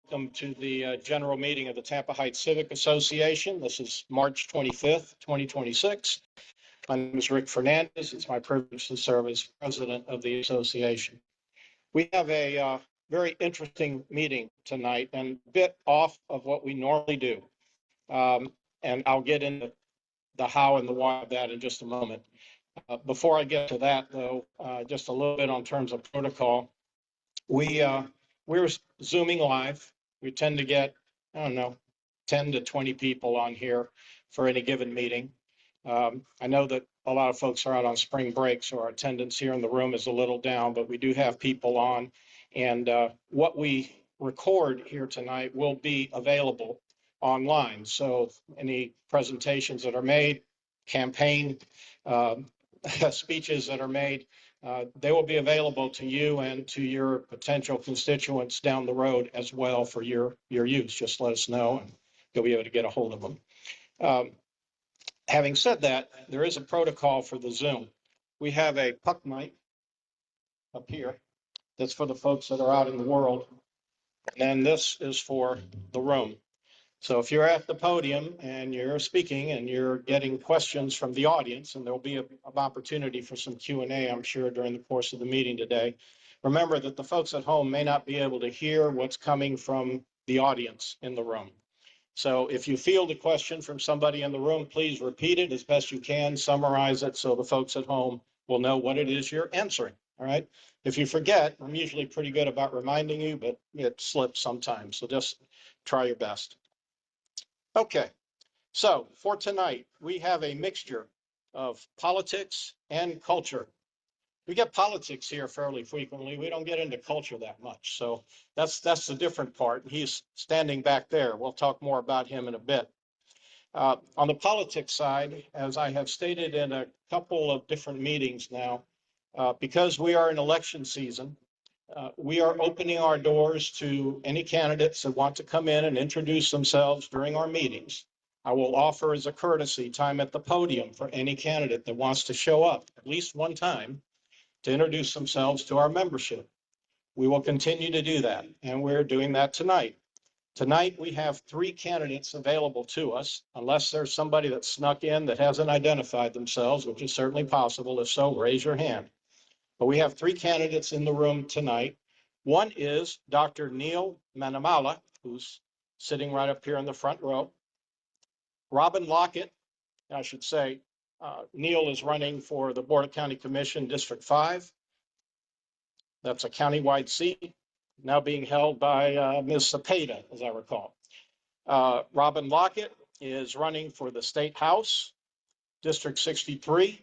Welcome to the general meeting of the Tampa Heights Civic Association. This is March 25th, 2026. My name is Rick Fernandez. It's my privilege to serve as president of the association. We have a very interesting meeting tonight and a bit off of what we normally do. And I'll get into the how and the why of that in just a moment. Before I get to that, though, just a little bit on terms of protocol. We're Zooming live. We tend to get, 10 to 20 people on here for any given meeting. I know that a lot of folks are out on spring break, so our attendance here in the room is a little down, but we do have people on. And what we record here tonight will be available online. So any presentations that are made, campaign speeches that are made, they will be available to you and to your potential constituents down the road as well for your use. Just let us know and you'll be able to get a hold of them. Having said that, there is a protocol for the Zoom. We have a puck mic up here that's for the folks that are out in the world. And this is for the room. So if you're at the podium and you're speaking and you're getting questions from the audience, and there'll be an opportunity for some Q&A, I'm sure, during the course of the meeting today, remember that the folks at home may not be able to hear what's coming from the audience in the room. So if you field a question from somebody in the room, please repeat it as best you can, summarize it so the folks at home will know what it is you're answering, all right? If you forget, I'm usually pretty good about reminding you, but it slips sometimes, so just try your best. Okay, so for tonight, we have a mixture of politics and culture. We get politics here fairly frequently. We don't get into culture that much. So that's the different part. He's standing back there. We'll talk more about him in a bit. On the politics side, as I have stated in a couple of different meetings now, because we are in election season, we are opening our doors to any candidates that want to come in and introduce themselves during our meetings. I will offer as a courtesy time at the podium for any candidate that wants to show up at least one time to introduce themselves to our membership. We will continue to do that, and we're doing that tonight. Tonight, we have 3 candidates available to us, unless there's somebody that snuck in that hasn't identified themselves, which is certainly possible. If so, raise your hand. But we have 3 candidates in the room tonight. One is Dr. Neil Manimala, who's sitting right up here in the front row. Robin Lockett, I should say, Neil is running for the Board of County Commission, District 5. That's a countywide seat, now being held by Ms. Cepeda, as I recall. Robin Lockett is running for the State House, District 63.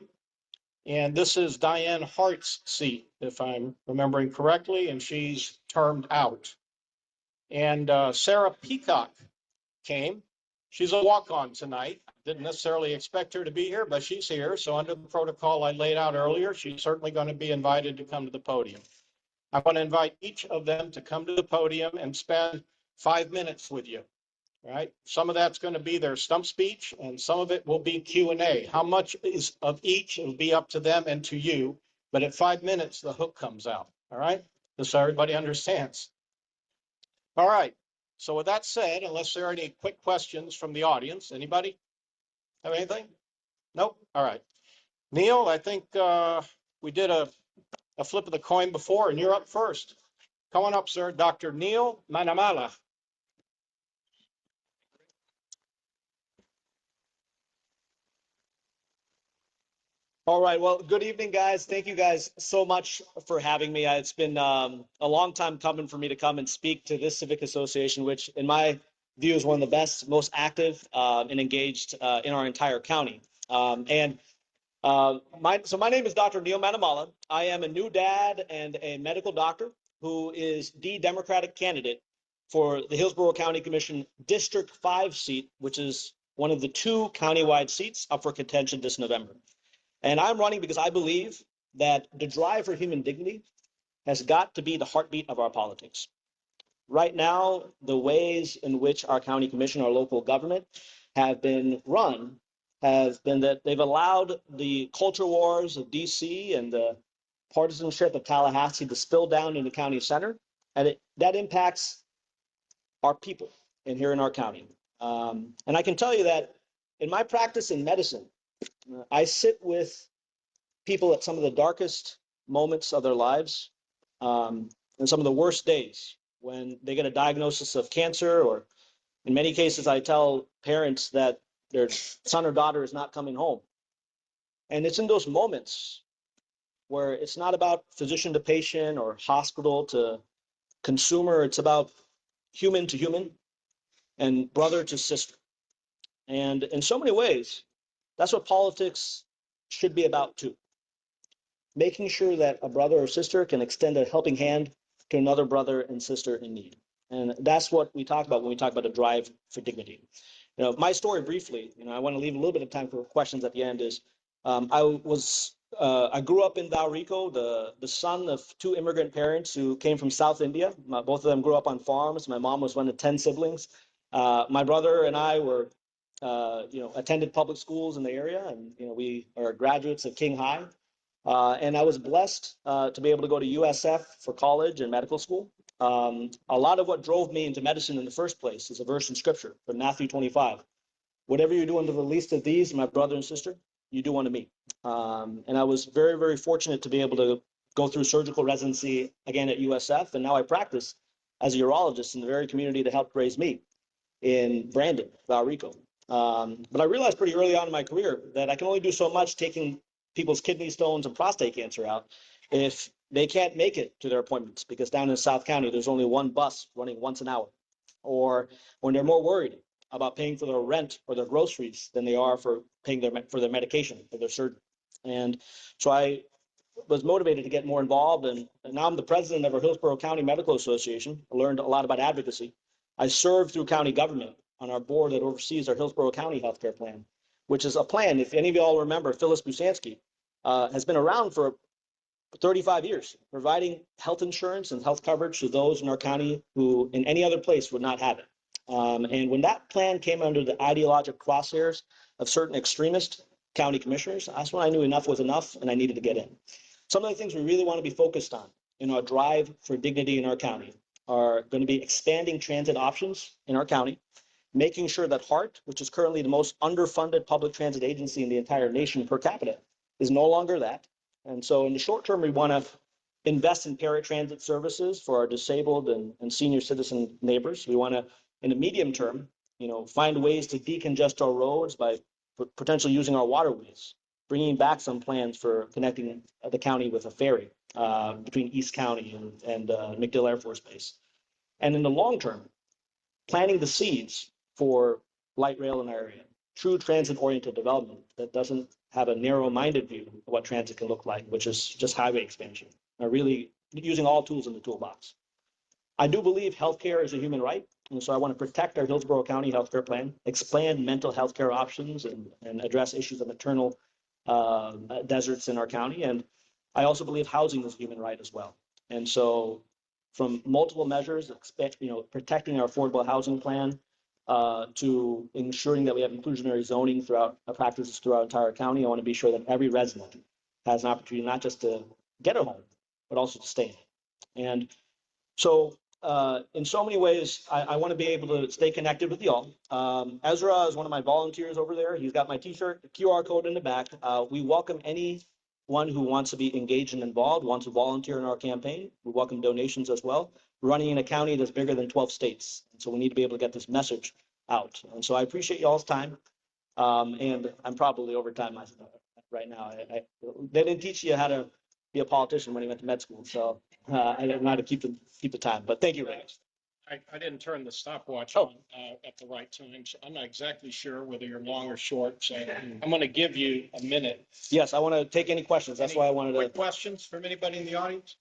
And this is Diane Hart's seat, if I'm remembering correctly, and she's termed out. And Sara Peacock came. She's a walk-on tonight. Didn't necessarily expect her to be here, but she's here. So under the protocol I laid out earlier, she's certainly going to be invited to come to the podium. I want to invite each of them to come to the podium and spend 5 minutes with you. Right? Some of that's going to be their stump speech, and some of it will be Q&A. How much is of each will be up to them and to you, but at 5 minutes, the hook comes out, all right? Just so everybody understands. All right, so with that said, unless there are any quick questions from the audience, anybody have anything? Nope, all right. Neil, I think we did a flip of the coin before, and you're up first. Come on up, sir, Dr. Neil Manimala. All right. Well, good evening, guys. Thank you guys so much for having me. It's been a long time coming for me to come and speak to this civic association, which in my view is one of the best, most active and engaged in our entire county. My name is Dr. Neil Manimala. I am a new dad and a medical doctor who is the Democratic candidate for the Hillsborough County Commission District 5 seat, which is one of the 2 countywide seats up for contention this November. And I'm running because I believe that the drive for human dignity has got to be the heartbeat of our politics. Right now, the ways in which our county commission, our local government, have been run have been that they've allowed the culture wars of DC and the partisanship of Tallahassee to spill down in the county center. And that impacts our people and here in our county. And I can tell you that in my practice in medicine, I sit with people at some of the darkest moments of their lives, and some of the worst days when they get a diagnosis of cancer, or in many cases, I tell parents that their son or daughter is not coming home. And it's in those moments where it's not about physician to patient or hospital to consumer. It's about human to human and brother to sister. And in so many ways, that's what politics should be about too. Making sure that a brother or sister can extend a helping hand to another brother and sister in need. And that's what we talk about when we talk about a drive for dignity. My story briefly, I want to leave a little bit of time for questions at the end, is I grew up in Valrico, the son of two immigrant parents who came from South India. Both of them grew up on farms. My mom was one of 10 siblings. My brother and I were, attended public schools in the area, and we are graduates of King High. And I was blessed to be able to go to USF for college and medical school. A lot of what drove me into medicine in the first place is a verse in Scripture from Matthew 25. Whatever you do unto the least of these, my brother and sister, you do unto me. And I was very, very fortunate to be able to go through surgical residency again at USF. And now I practice as a urologist in the very community that helped raise me in Brandon, Valrico. But I realized pretty early on in my career that I can only do so much taking people's kidney stones and prostate cancer out if they can't make it to their appointments, because down in South County, there's only one bus running once an hour, or when they're more worried about paying for their rent or their groceries than they are for paying for their medication or their surgery. And so I was motivated to get more involved, and now I'm the president of our Hillsborough County Medical Association. I learned a lot about advocacy. I serve through county government on our board that oversees our Hillsborough County healthcare plan, which is a plan, if any of you all remember, Phyllis Busansky has been around for 35 years, providing health insurance and health coverage to those in our county who in any other place would not have it. And when that plan came under the ideological crosshairs of certain extremist county commissioners, that's when I knew enough was enough and I needed to get in. Some of the things we really want to be focused on in our drive for dignity in our county are going to be expanding transit options in our county, making sure that HART, which is currently the most underfunded public transit agency in the entire nation per capita, is no longer that. And so in the short term, we want to invest in paratransit services for our disabled and senior citizen neighbors. We want to, in the medium term, find ways to decongest our roads by potentially using our waterways, bringing back some plans for connecting the county with a ferry between East County and MacDill Air Force Base. And in the long term, planting the seeds for light rail in our area, true transit-oriented development that doesn't have a narrow-minded view of what transit can look like, which is just highway expansion, really using all tools in the toolbox. I do believe healthcare is a human right, and so I want to protect our Hillsborough County healthcare plan, expand mental health care options, and address issues of maternal deserts in our county. And I also believe housing is a human right as well. And so from multiple measures, protecting our affordable housing plan, to ensuring that we have inclusionary zoning throughout practices throughout our entire county. I want to be sure that every resident has an opportunity not just to get a home, but also to stay in it. And so in so many ways, I want to be able to stay connected with you all. Ezra is one of my volunteers over there. He's got my t-shirt, the QR code in the back. We welcome anyone who wants to be engaged and involved, wants to volunteer in our campaign. We welcome donations as well. We're running in a county that's bigger than 12 states. And so we need to be able to get this message out. And so I appreciate y'all's time. And I'm probably over time right now. They didn't teach you how to be a politician when you went to med school. So I don't know how to keep the time, but thank you, Ray. I didn't turn the stopwatch on at the right time, so I'm not exactly sure whether you're long or short. So I'm going to give you a minute. Yes, I want to take any questions. That's why I wanted to. Quick questions from anybody in the audience?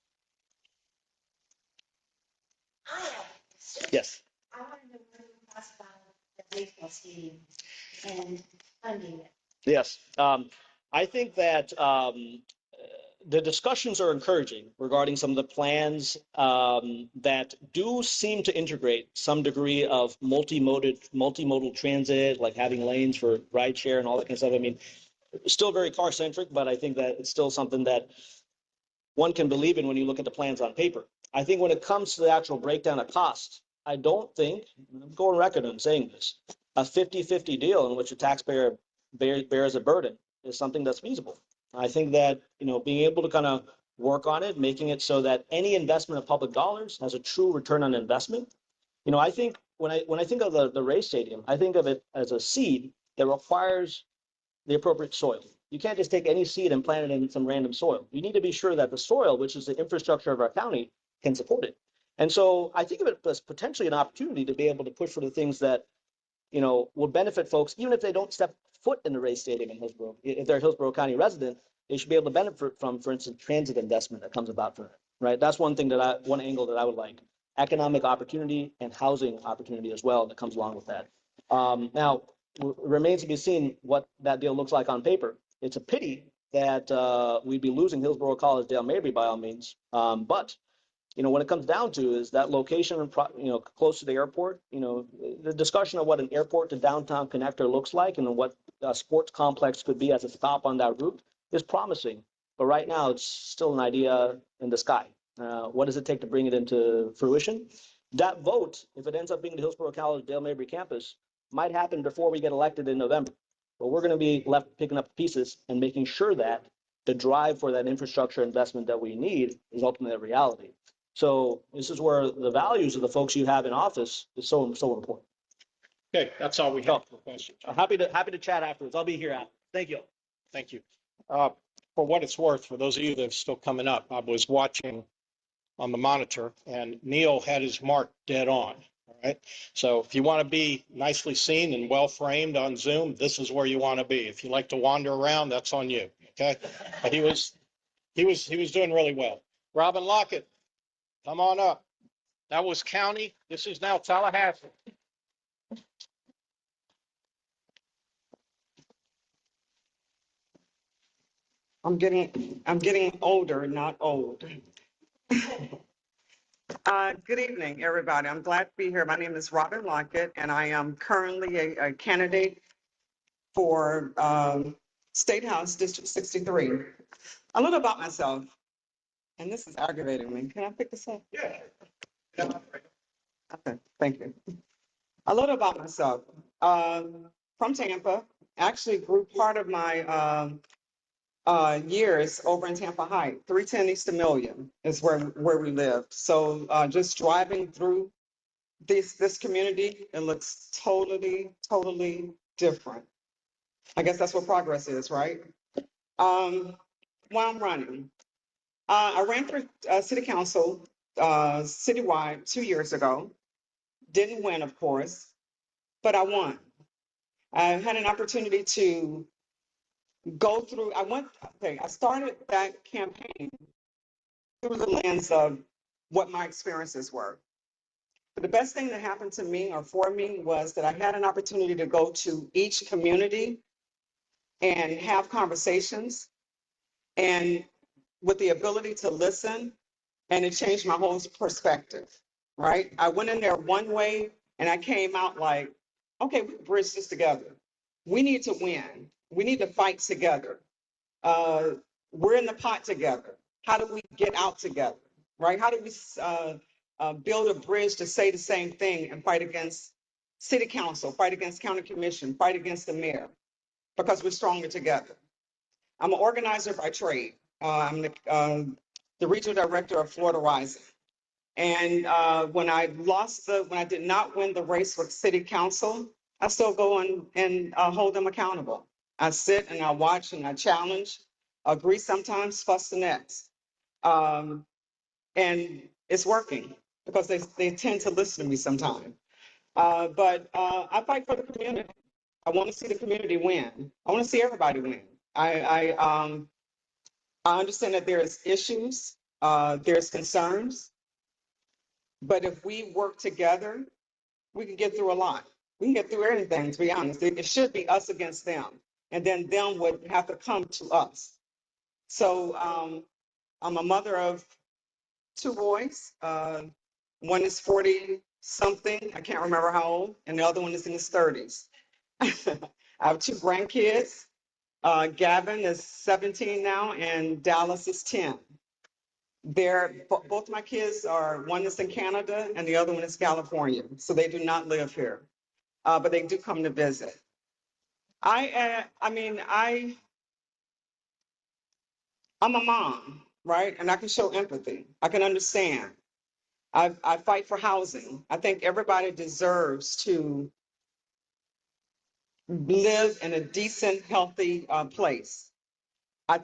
Yes. I want to know what you talk about the baseball stadium and funding it. Yes. I think that the discussions are encouraging regarding some of the plans that do seem to integrate some degree of multimodal transit, like having lanes for rideshare and all that kind of stuff. I mean, still very car centric, but I think that it's still something that one can believe in when you look at the plans on paper. I think when it comes to the actual breakdown of cost, I don't think, I'm going record on saying this, a 50-50 deal in which the taxpayer bears a burden is something that's feasible. I think that, being able to kind of work on it, making it so that any investment of public dollars has a true return on investment. I think when I think of the race stadium, I think of it as a seed that requires the appropriate soil. You can't just take any seed and plant it in some random soil. You need to be sure that the soil, which is the infrastructure of our county, can support it. And so I think of it as potentially an opportunity to be able to push for the things that, will benefit folks, even if they don't step foot in the race stadium in Hillsborough. If they're a Hillsborough County resident, they should be able to benefit from, for instance, transit investment that comes about from it, right? That's one angle that I would like. Economic opportunity and housing opportunity as well that comes along with that. Now, it remains to be seen what that deal looks like on paper. It's a pity that we'd be losing Hillsborough College Dale Mabry by all means. But what it comes down to is that location, close to the airport. The discussion of what an airport to downtown connector looks like and what a sports complex could be as a stop on that route is promising. But right now, it's still an idea in the sky. What does it take to bring it into fruition? That vote, if it ends up being the Hillsborough College Dale Mabry campus, might happen before we get elected in November. But we're going to be left picking up pieces and making sure that the drive for that infrastructure investment that we need is ultimately a reality. So this is where the values of the folks you have in office is so important. Okay, that's all we have for questions. I'm happy to chat afterwards. I'll be here after. Thank you. Thank you. For what it's worth, for those of you that are still coming up, I was watching on the monitor and Neil had his mark dead on. All right. So if you want to be nicely seen and well framed on Zoom, this is where you want to be. If you like to wander around, that's on you. Okay. But he was doing really well. Robin Lockett, come on up. That was county. This is now Tallahassee. I'm getting older, not old. Good evening, everybody. I'm glad to be here. My name is Robin Lockett, and I am currently a candidate for State House District 63. A little about myself, and this is aggravating me. Can I pick this up? Yeah. Okay, thank you. A little about myself. From Tampa, actually grew part of my years over in Tampa Heights. 310 East Amelia is where we lived. So just driving through this community, it looks totally different. I guess that's what progress is, right? While I'm running, I ran for city council citywide 2 years ago. Didn't win, of course, but I won. I had an opportunity to go through, I started that campaign through the lens of what my experiences were. But the best thing that happened to me or for me was that I had an opportunity to go to each community and have conversations, and with the ability to listen, and it changed my whole perspective, right? I went in there one way and I came out like, okay, we bridge this together. We need to win. We need to fight together. We're in the pot together. How do we get out together, right? How do we build a bridge to say the same thing and fight against city council, fight against county commission, fight against the mayor, because we're stronger together. I'm an organizer by trade. I'm the regional director of Florida Rising. And when I did not win the race with city council, I still go and hold them accountable. I sit and I watch and I challenge, agree sometimes, fuss the next. And it's working because they tend to listen to me sometimes. But I fight for the community. I want to see the community win. I want to see everybody win. I understand that there's issues, there's concerns, but if we work together, we can get through a lot. We can get through anything, to be honest. It should be us against them, and then them would have to come to us. So I'm a mother of 2 boys. One is 40-something, I can't remember how old, and the other one is in his 30s. I have 2 grandkids. Gavin is 17 now, and Dallas is 10. Both my kids are, one is in Canada and the other one is California. So they do not live here, but they do come to visit. I'm a mom, right? And I can show empathy. I can understand. I fight for housing. I think everybody deserves to live in a decent, healthy place. I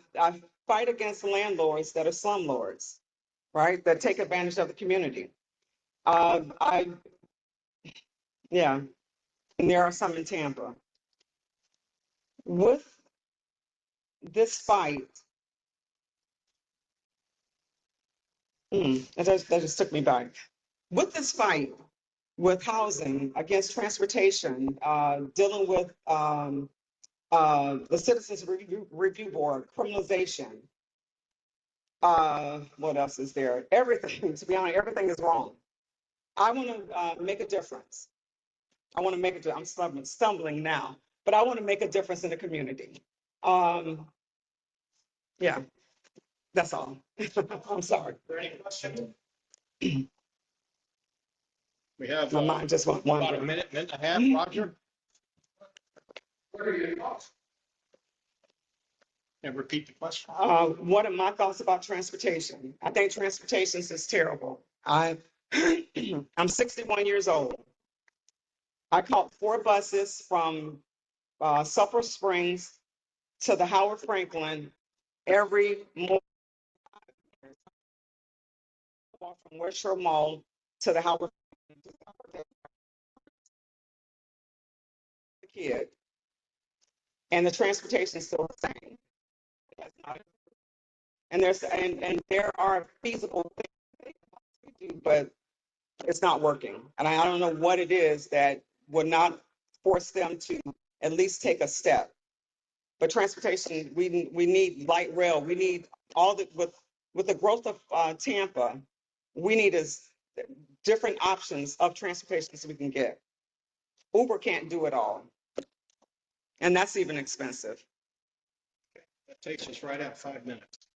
fight against landlords that are slumlords, right? That take advantage of the community. Yeah, and there are some in Tampa. With this fight, that just took me back. With this fight, with housing, against transportation, dealing with the Citizens Review Board, criminalization. What else is there? Everything, to be honest, everything is wrong. I want to make a difference. I want to make it. I'm stumbling now, but I want to make a difference in the community. Yeah, that's all. I'm sorry. Are there any questions? We have My mind just went about a wandering. minute and a half, Roger. What are your thoughts? And repeat the question. What are my thoughts about transportation? I think transportation is terrible. I'm 61 years old. I caught 4 buses from Sulphur Springs to the Howard Franklin every morning. From West Shore Mall to the Howard kid, and the transportation is still the same. And there are feasible things to do, but it's not working. And I don't know what it is that would not force them to at least take a step. But transportation, we need light rail. We need all the with the growth of Tampa, we need different options of transportation so we can get. Uber can't do it all, and that's even expensive. That takes us right at 5 minutes.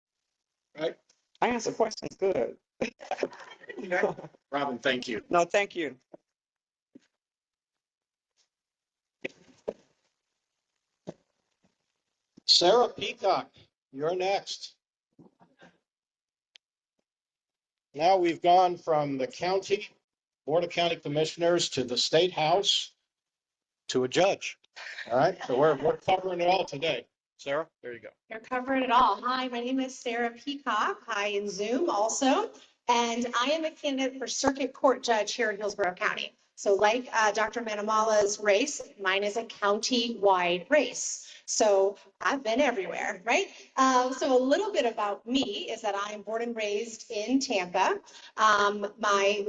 Right? I answer questions good. Robin, thank you. No, thank you. Sara Peacock, you're next. Now we've gone from the county, Board of County Commissioners to the State House to a judge. All right, so we're covering it all today. Sara, there you go. You're covering it all. Hi, my name is Sara Peacock. Hi in Zoom also. And I am a candidate for Circuit Court Judge here in Hillsborough County. So like Dr. Manimala's race, mine is a county-wide race. So I've been everywhere, right? So a little bit about me is that I am born and raised in Tampa. My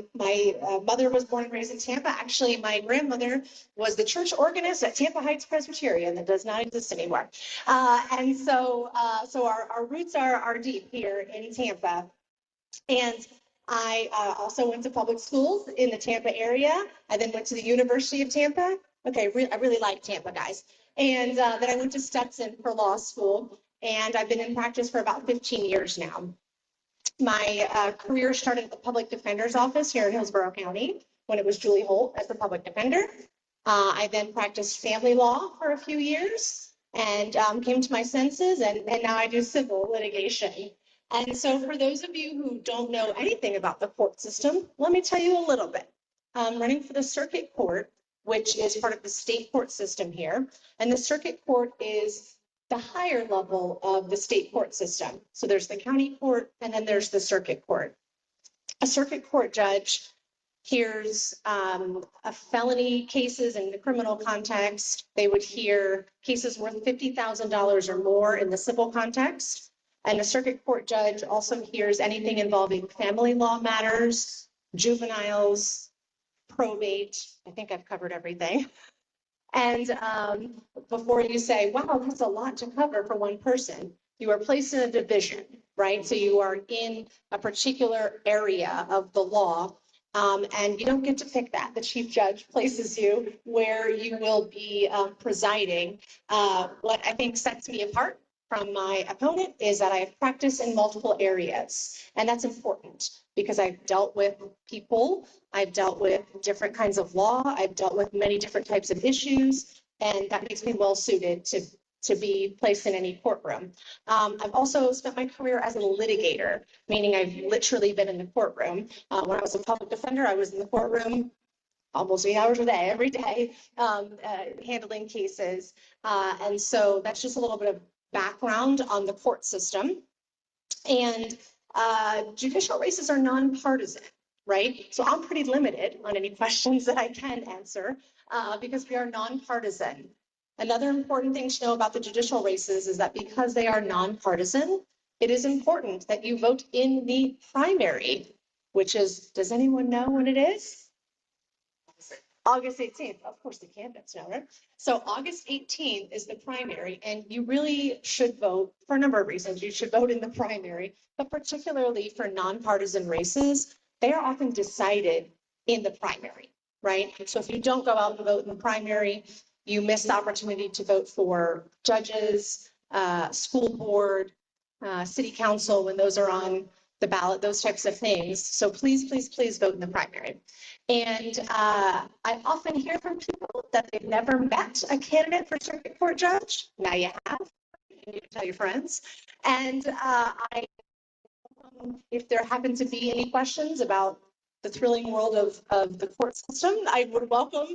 mother was born and raised in Tampa. Actually, my grandmother was the church organist at Tampa Heights Presbyterian that does not exist anymore. And so our roots are deep here in Tampa. And I also went to public schools in the Tampa area. I then went to the University of Tampa. Okay, I really like Tampa, guys. And then I went to Stetson for law school, and I've been in practice for about 15 years now. My career started at the public defender's office here in Hillsborough County when it was Julie Holt as the public defender. I then practiced family law for a few years and came to my senses, and now I do civil litigation. And so for those of you who don't know anything about the court system, let me tell you a little bit. I'm running for the circuit court, which is part of the state court system here. And the circuit court is the higher level of the state court system. So there's the county court, and then there's the circuit court. A circuit court judge hears felony cases in the criminal context. They would hear cases worth $50,000 or more in the civil context. And a circuit court judge also hears anything involving family law matters, juveniles, probate. I think I've covered everything. And before you say, wow, that's a lot to cover for one person, you are placed in a division, right? So you are in a particular area of the law, and you don't get to pick that. The chief judge places you where you will be presiding. What I think sets me apart from my opponent is that I have practiced in multiple areas. And that's important because I've dealt with people, I've dealt with different kinds of law, I've dealt with many different types of issues, and that makes me well suited to be placed in any courtroom. I've also spent my career as a litigator, meaning I've literally been in the courtroom. When I was a public defender, I was in the courtroom almost 8 hours a day, every day, handling cases. And so that's just a little bit of background on the court system. And judicial races are nonpartisan, right? So I'm pretty limited on any questions that I can answer because we are nonpartisan. Another important thing to know about the judicial races is that because they are nonpartisan, it is important that you vote in the primary, which is, does anyone know when it is? August 18th. Of course, the candidates know, right? So August 18th is the primary, and you really should vote for a number of reasons. You should vote in the primary, but particularly for nonpartisan races, they are often decided in the primary, right? So if you don't go out and vote in the primary, you miss the opportunity to vote for judges, school board, city council when those are on the ballot, those types of things. So please, please, please vote in the primary. And I often hear from people that they've never met a candidate for circuit court judge. Now you have. You can tell your friends. And if there happen to be any questions about the thrilling world of the court system, I would welcome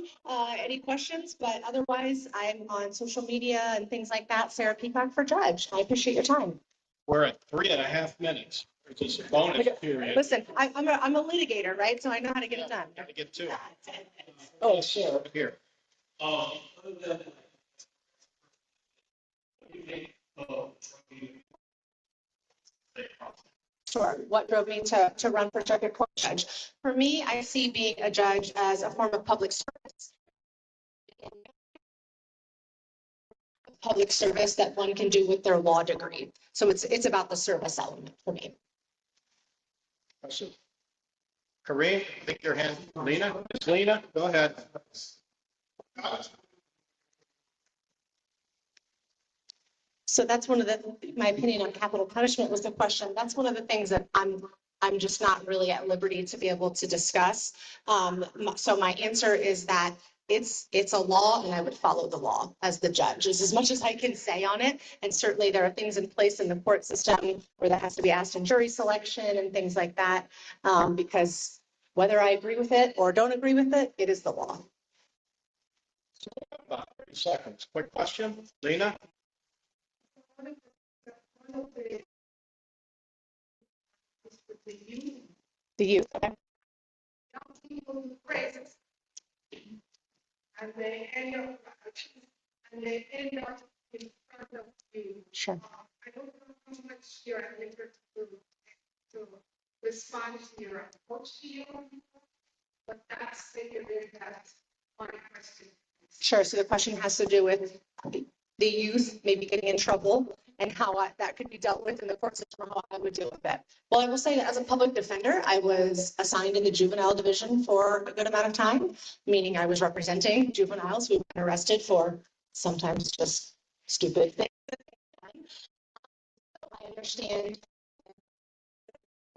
any questions. But otherwise, I'm on social media and things like that. Sara Peacock for judge. I appreciate your time. We're at 3.5 minutes. There's this bonus period. Listen, I'm a litigator, right? So I know how to get it done. Got to get to it. Oh, sure. Here. Sure. What drove me to run for circuit court judge? For me, I see being a judge as a form of public service. Public service that one can do with their law degree. So it's about the service element for me. Question. Kareem, I think your hand. Lena, Ms. Lena, go ahead. So that's one of my opinion on capital punishment was the question. That's one of the things that I'm just not really at liberty to be able to discuss. So my answer is that it's a law and I would follow the law as the judge. It's as much as I can say on it. And certainly there are things in place in the court system where that has to be asked in jury selection and things like that. Because whether I agree with it or don't agree with it, it is the law. About 30 seconds. Quick question. Lena? The youth. And they end up in front of you. Sure. I don't know how much you're at liberty to respond to your approach to you, but that's my question. Sure. So the question has to do with the youth maybe getting in trouble and how that could be dealt with in the court system, or how I would deal with it. Well, I will say that as a public defender, I was assigned in the juvenile division for a good amount of time, meaning I was representing juveniles who've been arrested for sometimes just stupid things. I understand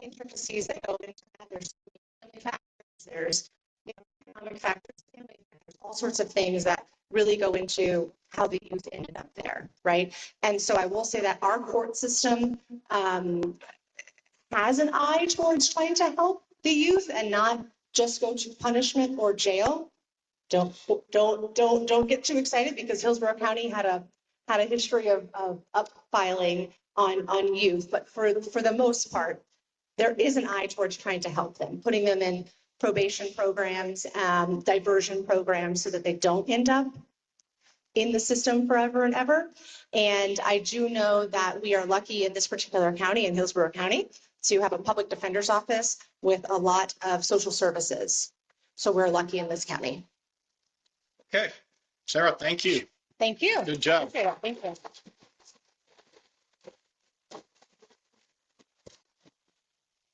intricacies that go into that. There's family factors, there's economic factors, family factors, all sorts of things that really go into how the youth ended up there, right? And so I will say that our court system has an eye towards trying to help the youth and not just go to punishment or jail. Don't get too excited because Hillsborough County had a history of upfiling on youth, but for the most part, there is an eye towards trying to help them, putting them in probation programs, diversion programs so that they don't end up in the system forever and ever. And I do know that we are lucky in this particular county, in Hillsborough County, to have a public defender's office with a lot of social services. So we're lucky in this county. Okay. Sara, thank you. Thank you. Good job. Okay, thank you.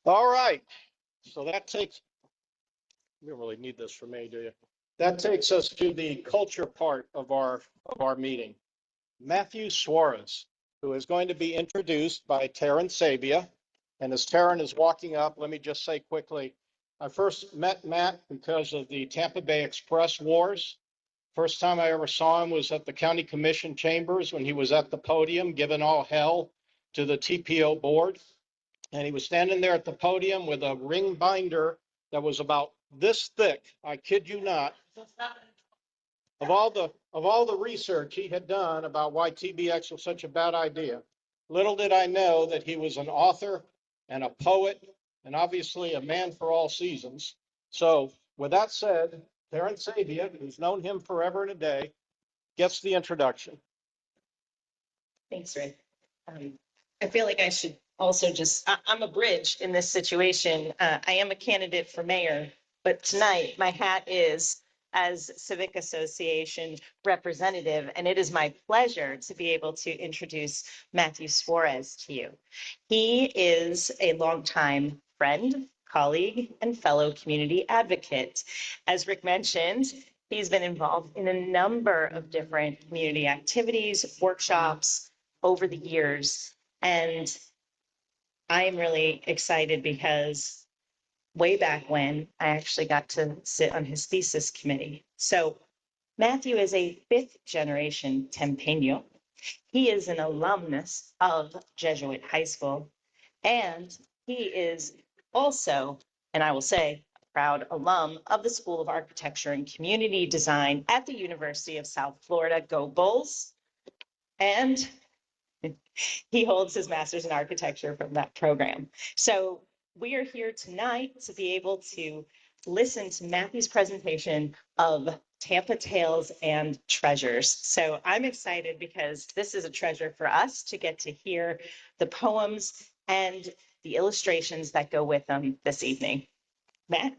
All right. So that takes, you don't really need this for me, do you? That takes us to the culture part of our meeting. Matthew Suarez, who who is going to be introduced by Taryn Sabia. And as Taryn is walking up, let me just say quickly, I first met Matt because of the Tampa Bay Express Wars. First time I ever saw him was at the County Commission chambers when he was at the podium giving all hell to the TPO board. And he was standing there at the podium with a ring binder that was about this thick, I kid you not, of all the research he had done about why TBX was such a bad idea. Little did I know that he was an author and a poet and obviously a man for all seasons. So with that said, Taryn Sabia, who's known him forever and a day, gets the introduction. Thanks, Rick. I feel like I should also I'm a bridge in this situation. I am a candidate for mayor, but tonight my hat is as Civic Association representative, and it is my pleasure to be able to introduce Matthew Suarez to you. He is a longtime friend, colleague, and fellow community advocate. As Rick mentioned, he's been involved in a number of different community activities, workshops over the years. And I'm really excited because way back when I actually got to sit on his thesis committee. So Matthew is a 5th generation Tempeño. He is an alumnus of Jesuit High School, and he is also, and I will say, a proud alum of the School of Architecture and Community Design at the University of South Florida. Go Bulls! And he holds his master's in architecture from that program. So we are here tonight to be able to listen to Matthew's presentation of Tampa Tales and Treasures. So I'm excited because this is a treasure for us to get to hear the poems and the illustrations that go with them this evening. Matt?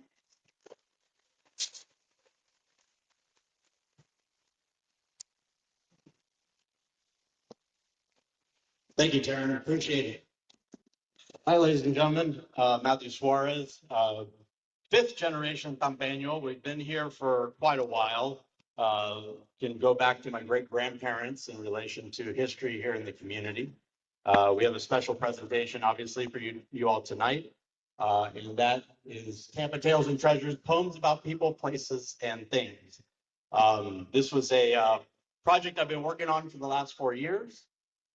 Thank you, Taryn. Appreciate it. Hi, ladies and gentlemen. Matthew Suarez, 5th generation Tampeño. We've been here for quite a while. Can go back to my great grandparents in relation to history here in the community. We have a special presentation, obviously, for you all tonight. And that is Tampa Tales and Treasures, poems about people, places, and things. This was a project I've been working on for the last 4 years.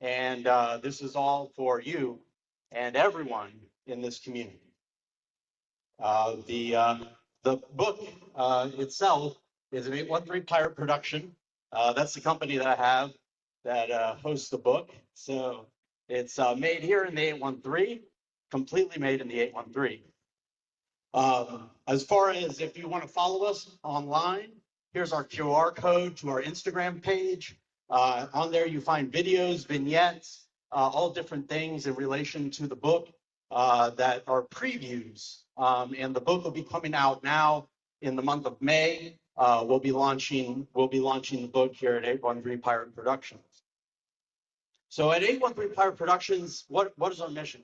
And this is all for you and everyone in this community. The book itself is an 813 Pirate production. That's the company that I have that hosts the book. So it's made here in the 813, completely made in the 813. As far as if you want to follow us online, here's our QR code to our Instagram page. On there, you find videos, vignettes, all different things in relation to the book that are previews. And the book will be coming out now in the month of May. We'll be launching the book here at 813 Pirate Productions. So at 813 Pirate Productions, what is our mission?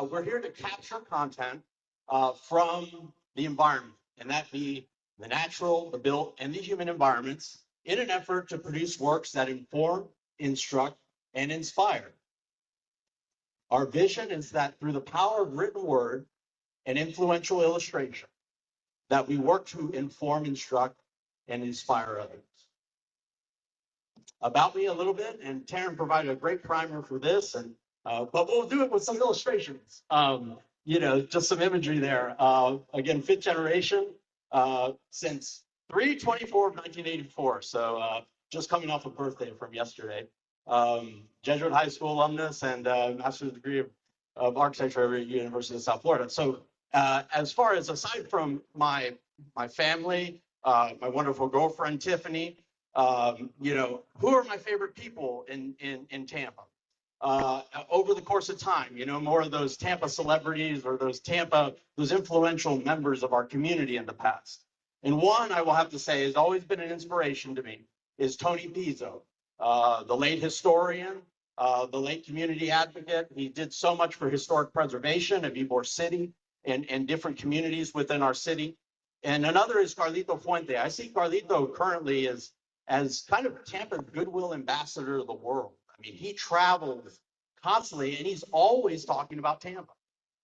We're here to capture content from the environment, and that be the natural, the built, and the human environments, in an effort to produce works that inform, instruct, and inspire. Our vision is that through the power of written word and influential illustration, that we work to inform, instruct, and inspire others. About me a little bit, and Taryn provided a great primer for this, and but we'll do it with some illustrations. Just some imagery there. Again, 5th generation since 3/24/1984, so just coming off a birthday from yesterday. Jesuit High School alumnus and master's degree of architecture at the University of South Florida. So as far as aside from my family, my wonderful girlfriend Tiffany, who are my favorite people in Tampa? Over the course of time, more of those Tampa celebrities or those influential members of our community in the past. And one I will have to say has always been an inspiration to me is Tony Pizzo, the late historian, the late community advocate. He did so much for historic preservation of Ybor City and different communities within our city. And another is Carlito Fuente. I see Carlito currently as kind of Tampa's goodwill ambassador of the world. I mean, he travels constantly and he's always talking about Tampa.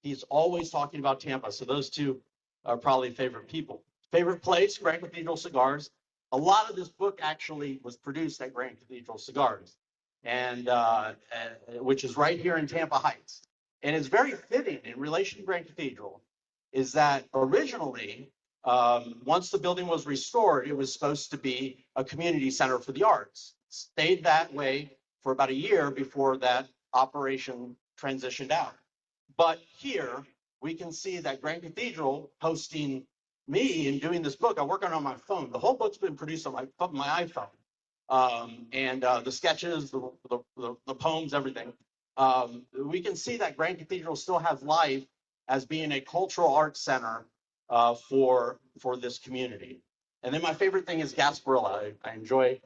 He's always talking about Tampa. So those two are probably favorite people. Favorite place, Grand Cathedral Cigars. A lot of this book actually was produced at Grand Cathedral Cigars, and which is right here in Tampa Heights. And it's very fitting in relation to Grand Cathedral, is that originally, once the building was restored, it was supposed to be a community center for the arts. Stayed that way for about a year before that operation transitioned out. But here we can see that Grand Cathedral hosting me and doing this book. I work on my phone. The whole book's been produced on my iPhone, and the sketches, the poems, everything. We can see that Grand Cathedral still has life as being a cultural arts center for this community. And then my favorite thing is Gasparilla. I enjoy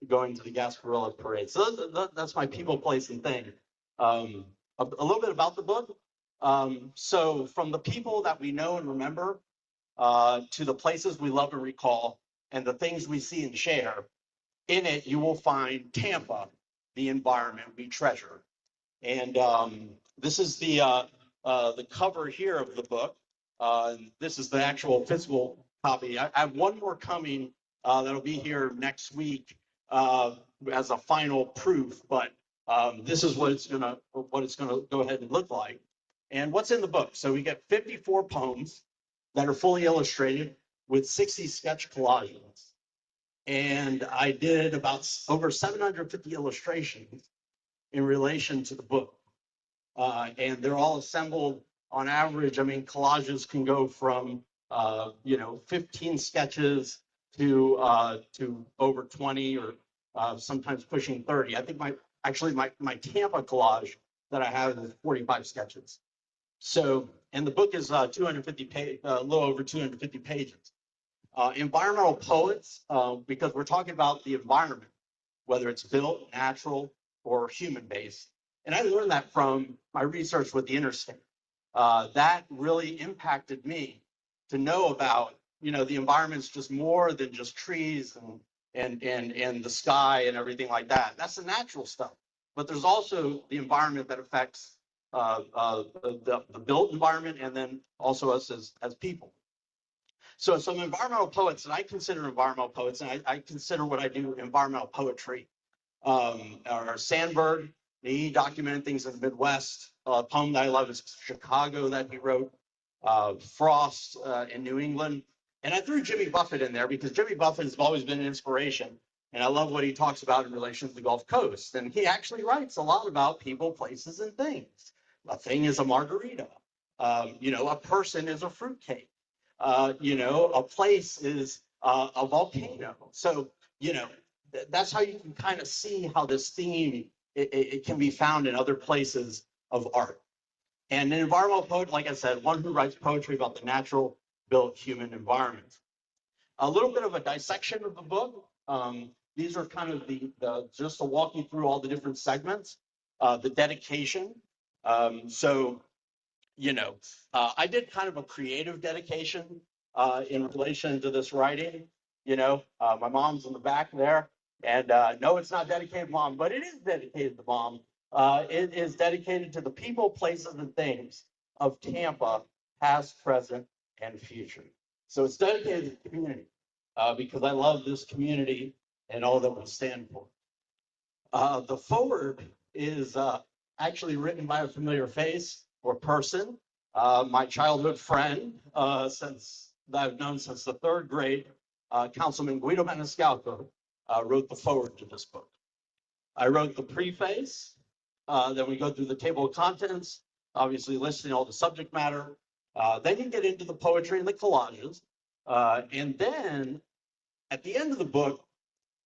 going to the Gasparilla parade. So that's my people, place, and thing. A little bit about the book. So from the people that we know and remember to the places we love and recall and the things we see and share, in it you will find Tampa, the environment we treasure. And this is the cover here of the book. This is the actual physical copy. I have one more coming that'll be here next week as a final proof, but this is what it's gonna go ahead and look like. And what's in the book? So we get 54 poems that are fully illustrated with 60 sketch collages. And I did about over 750 illustrations in relation to the book. And they're all assembled on average. I mean, collages can go from 15 sketches to over 20 or sometimes pushing 30. I think my Tampa collage that I have is 45 sketches. So, and the book is 250 pages, a little over 250 pages. Environmental poets, because we're talking about the environment, whether it's built, natural, or human-based. And I learned that from my research with the interstate. That really impacted me to know about, the environment's just more than just trees and the sky and everything like that. That's the natural stuff. But there's also the environment that affects the built environment and then also us as people. So some environmental poets that I consider environmental poets, and I consider what I do environmental poetry, are Sandberg. He documented things in the Midwest. A poem that I love is Chicago that he wrote, Frost in New England. And I threw Jimmy Buffett in there because Jimmy Buffett has always been an inspiration. And I love what he talks about in relation to the Gulf Coast. And he actually writes a lot about people, places, and things. A thing is a margarita. A person is a fruitcake. A place is a volcano. So, that's how you can kind of see how this theme, it can be found in other places of art. And an environmental poet, like I said, one who writes poetry about the natural built human environment. A little bit of a dissection of the book. These are kind of the just to walk you through all the different segments. The dedication. I did kind of a creative dedication in relation to this writing. My mom's in the back there, and no, it's not dedicated to Mom, but it is dedicated to Mom. It is dedicated to the people, places, and things of Tampa, past, present, and future. So it's dedicated to the community because I love this community and all that we stand for. The foreword is actually written by a familiar face or person, my childhood friend, since I've known since the third grade, Councilman Guido Maniscalco, wrote the foreword to this book. I wrote the preface. Then we go through the table of contents, obviously listing all the subject matter. Then you get into the poetry and the collages. And then at the end of the book,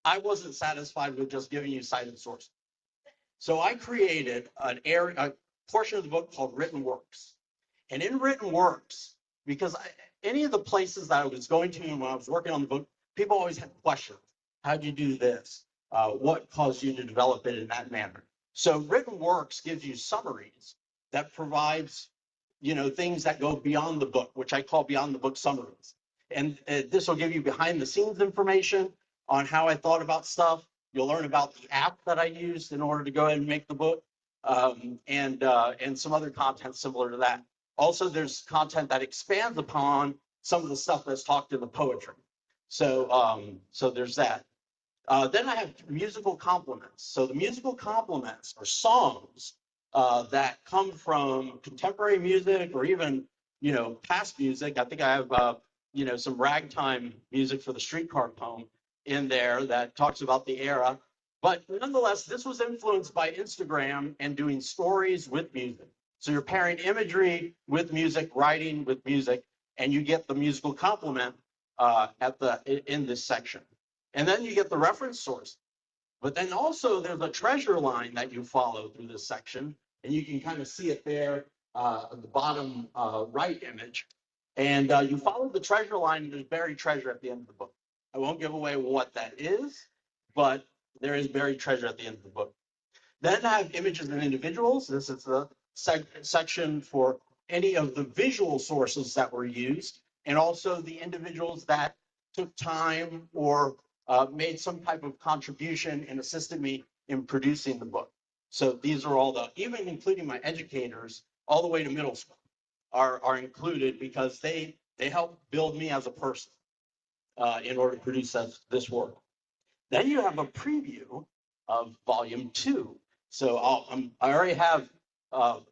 I wasn't satisfied with just giving you cited sources. So I created a portion of the book called Written Works. And in Written Works, because any of the places that I was going to and when I was working on the book, people always had questions. How'd you do this? What caused you to develop it in that manner? So Written Works gives you summaries that provides, things that go beyond the book, which I call beyond the book summaries. And this will give you behind the scenes information on how I thought about stuff. You'll learn about the app that I used in order to go ahead and make the book, and some other content similar to that. Also, there's content that expands upon some of the stuff that's talked in the poetry. So there's that. Then I have musical complements. So the musical complements are songs that come from contemporary music or even, past music. I think I have, some ragtime music for the streetcar poem in there that talks about the era. But nonetheless, this was influenced by Instagram and doing stories with music. So you're pairing imagery with music, writing with music, and you get the musical complement in this section. And then you get the reference source. But then also there's a treasure line that you follow through this section, and you can kind of see it there at the bottom right image. And you follow the treasure line, and there's buried treasure at the end of the book. I won't give away what that is, but there is buried treasure at the end of the book. Then I have images and individuals. This is the section for any of the visual sources that were used, and also the individuals that took time or made some type of contribution and assisted me in producing the book. So these are all even including my educators, all the way to middle school, are included because they help build me as a person in order to produce this work. Then you have a preview of volume 2. So I already have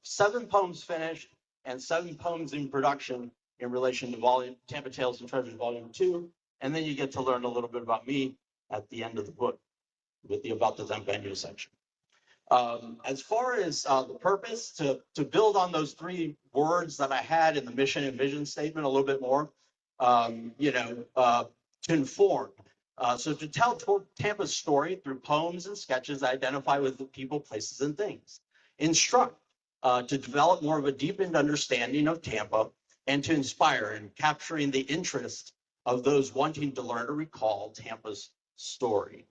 7 poems finished and 7 poems in production in relation to Tampa Tales and Treasures Volume 2. And then you get to learn a little bit about me at the end of the book with the About the Tampeño section. As far as the purpose, to build on those 3 words that I had in the mission and vision statement a little bit more, to inform. So to tell Tampa's story through poems and sketches that identify with the people, places, and things. Instruct, to develop more of a deepened understanding of Tampa, and to inspire in capturing the interest of those wanting to learn or recall Tampa's story.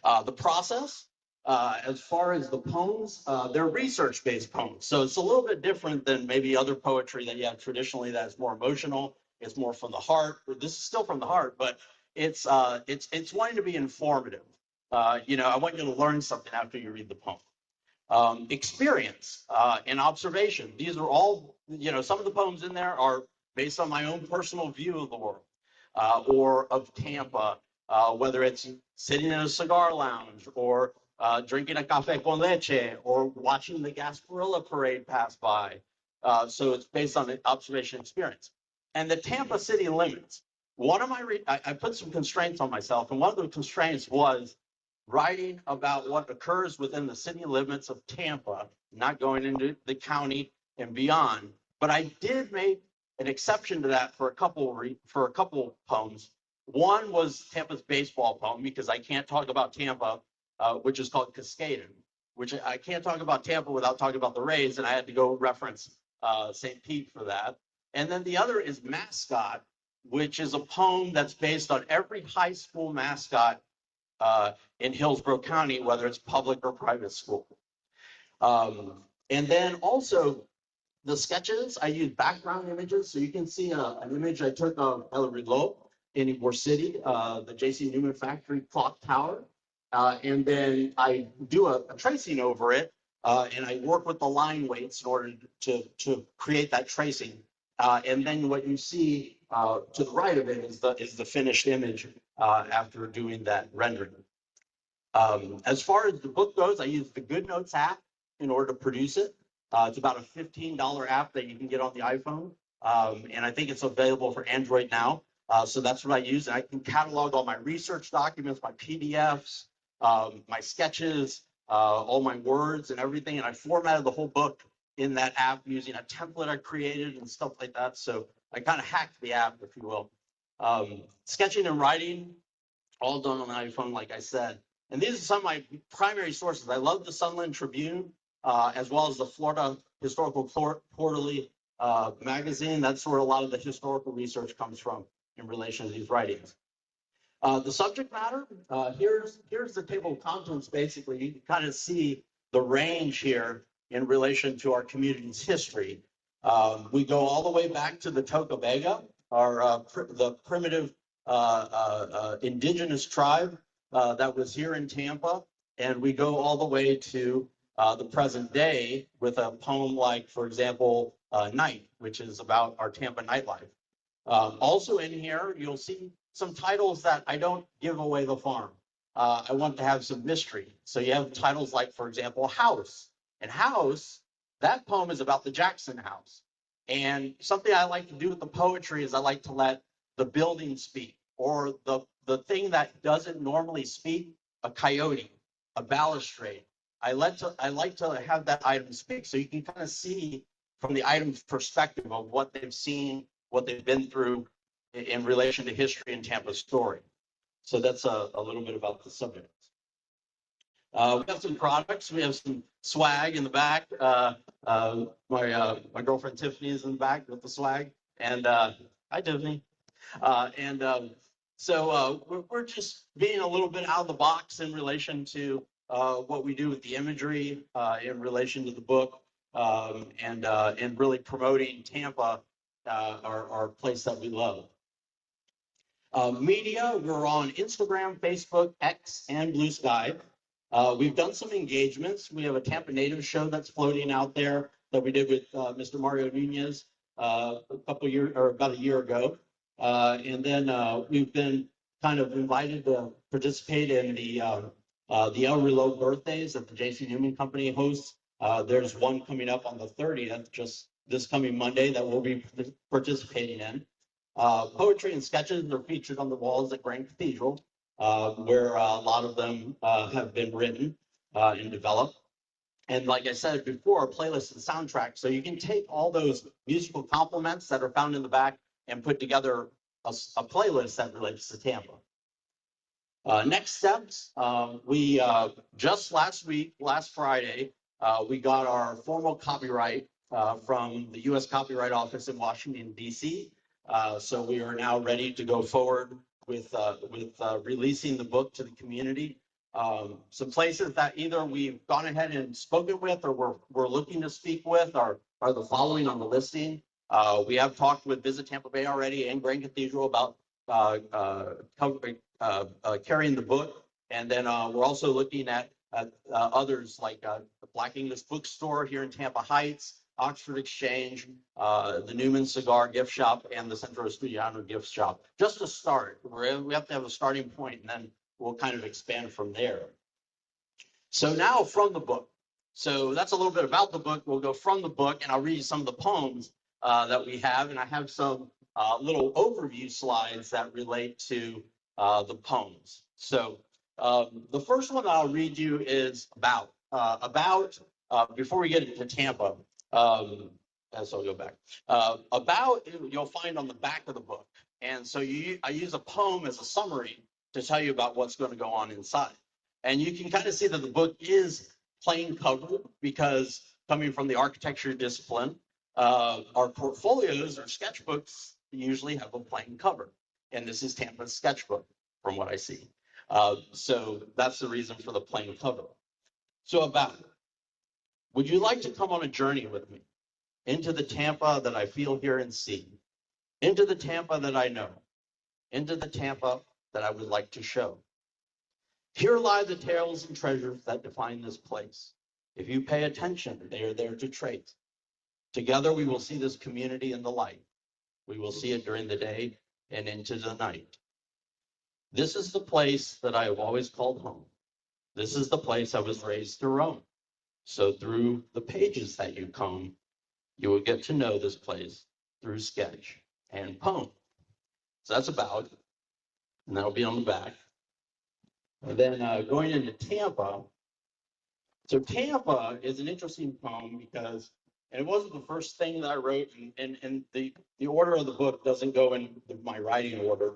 The process, as far as the poems, they're research-based poems. So it's a little bit different than maybe other poetry that you have traditionally that's more emotional. It's more from the heart. This is still from the heart, but it's wanting to be informative. I want you to learn something after you read the poem. Experience and observation. These are all, some of the poems in there are based on my own personal view of the world or of Tampa, whether it's sitting in a cigar lounge or drinking a café con leche or watching the Gasparilla parade pass by. So it's based on the observation experience. And the Tampa city limits. I put some constraints on myself, and one of the constraints was writing about what occurs within the city limits of Tampa, not going into the county and beyond. But I did make an exception to that for a couple poems. One was Tampa's baseball poem, because I can't talk about Tampa, which is called Cascaden, which I can't talk about Tampa without talking about the Rays, and I had to go reference St. Pete for that. And then the other is Mascot, which is a poem that's based on every high school mascot in Hillsborough County, whether it's public or private school. And then also the sketches, I use background images. So you can see an image I took of El Reloj in Ybor City, the J.C. Newman factory clock tower. And then I do a tracing over it, and I work with the line weights in order to create that tracing. And then what you see to the right of it is the finished image after doing that rendering. As far as the book goes, I use the GoodNotes app in order to produce it. It's about a $15 app that you can get on the iPhone, and I think it's available for Android now. So that's what I use, and I can catalog all my research documents, my PDFs, my sketches, all my words and everything, and I formatted the whole book in that app using a template I created and stuff like that. So I kind of hacked the app, if you will. Sketching and writing, all done on the iPhone, like I said. And these are some of my primary sources. I love the Sunland Tribune, as well as the Florida Historical Quarterly magazine. That's where a lot of the historical research comes from in relation to these writings. The subject matter, here's the table of contents, basically. You can kind of see the range here in relation to our community's history. We go all the way back to the Tocabega, the primitive indigenous tribe that was here in Tampa, and we go all the way to the present day with a poem like, for example, Night, which is about our Tampa nightlife. Also in here, you'll see some titles that I don't give away the farm. I want to have some mystery. So you have titles like, for example, House. And House, that poem is about the Jackson House. And something I like to do with the poetry is I like to let the building speak, or the thing that doesn't normally speak, a coyote, a balustrade. I like to have that item speak, so you can kind of see from the item's perspective of what they've seen, what they've been through in relation to history and Tampa's story. So that's a little bit about the subject. We have some products. We have some swag in the back. My girlfriend Tiffany is in the back with the swag. And hi, Tiffany. So we're just being a little bit out of the box in relation to what we do with the imagery in relation to the book, and really promoting Tampa, our place that we love. Media, we're on Instagram, Facebook, X, and Blue Sky. We've done some engagements. We have a Tampa Native show that's floating out there that we did with Mr. Mario Nunez about a year ago. And then we've been kind of invited to participate in the El Reload birthdays that the J.C. Newman Company hosts. There's one coming up on the 30th, just this coming Monday, that we'll be participating in. Poetry and sketches are featured on the walls at Grand Cathedral, where a lot of them have been written and developed. And like I said before, playlists and soundtracks. So you can take all those musical compliments that are found in the back and put together a playlist that relates to Tampa. Next steps, we just last Friday, we got our formal copyright from the U.S. Copyright Office in Washington, D.C. So we are now ready to go forward with releasing the book to the community. Some places that either we've gone ahead and spoken with or we're looking to speak with are the following on the listing. We have talked with Visit Tampa Bay already and Grand Cathedral about carrying the book. And then we're also looking at others like the Black English Bookstore here in Tampa Heights, Oxford Exchange, the Newman Cigar Gift Shop, and the Centro Estudiano Gift Shop. Just to start, we have to have a starting point, and then we'll kind of expand from there. So now from the book. So that's a little bit about the book. We'll go from the book, and I'll read you some of the poems that we have, and I have some little overview slides that relate to the poems. So the first one I'll read you is about before we get into Tampa. So I'll go back. About you'll find on the back of the book, and so I use a poem as a summary to tell you about what's going to go on inside. And you can kind of see that the book is plain cover because coming from the architecture discipline, our portfolios or sketchbooks usually have a plain cover, and this is Tampa's sketchbook from what I see. So that's the reason for the plain cover. So about, would you like to come on a journey with me into the Tampa that I feel, hear, and see, into the Tampa that I know, into the Tampa that I would like to show? Here lie the tales and treasures that define this place. If you pay attention, they are there to trace. Together we will see this community in the light. We will see it during the day and into the night. This is the place that I have always called home. This is the place I was raised to roam. So through the pages that you comb, you will get to know this place through sketch and poem. So that's about, and that'll be on the back. And then going into Tampa. So Tampa is an interesting poem because, and it wasn't the first thing that I wrote, and the order of the book doesn't go in my writing order.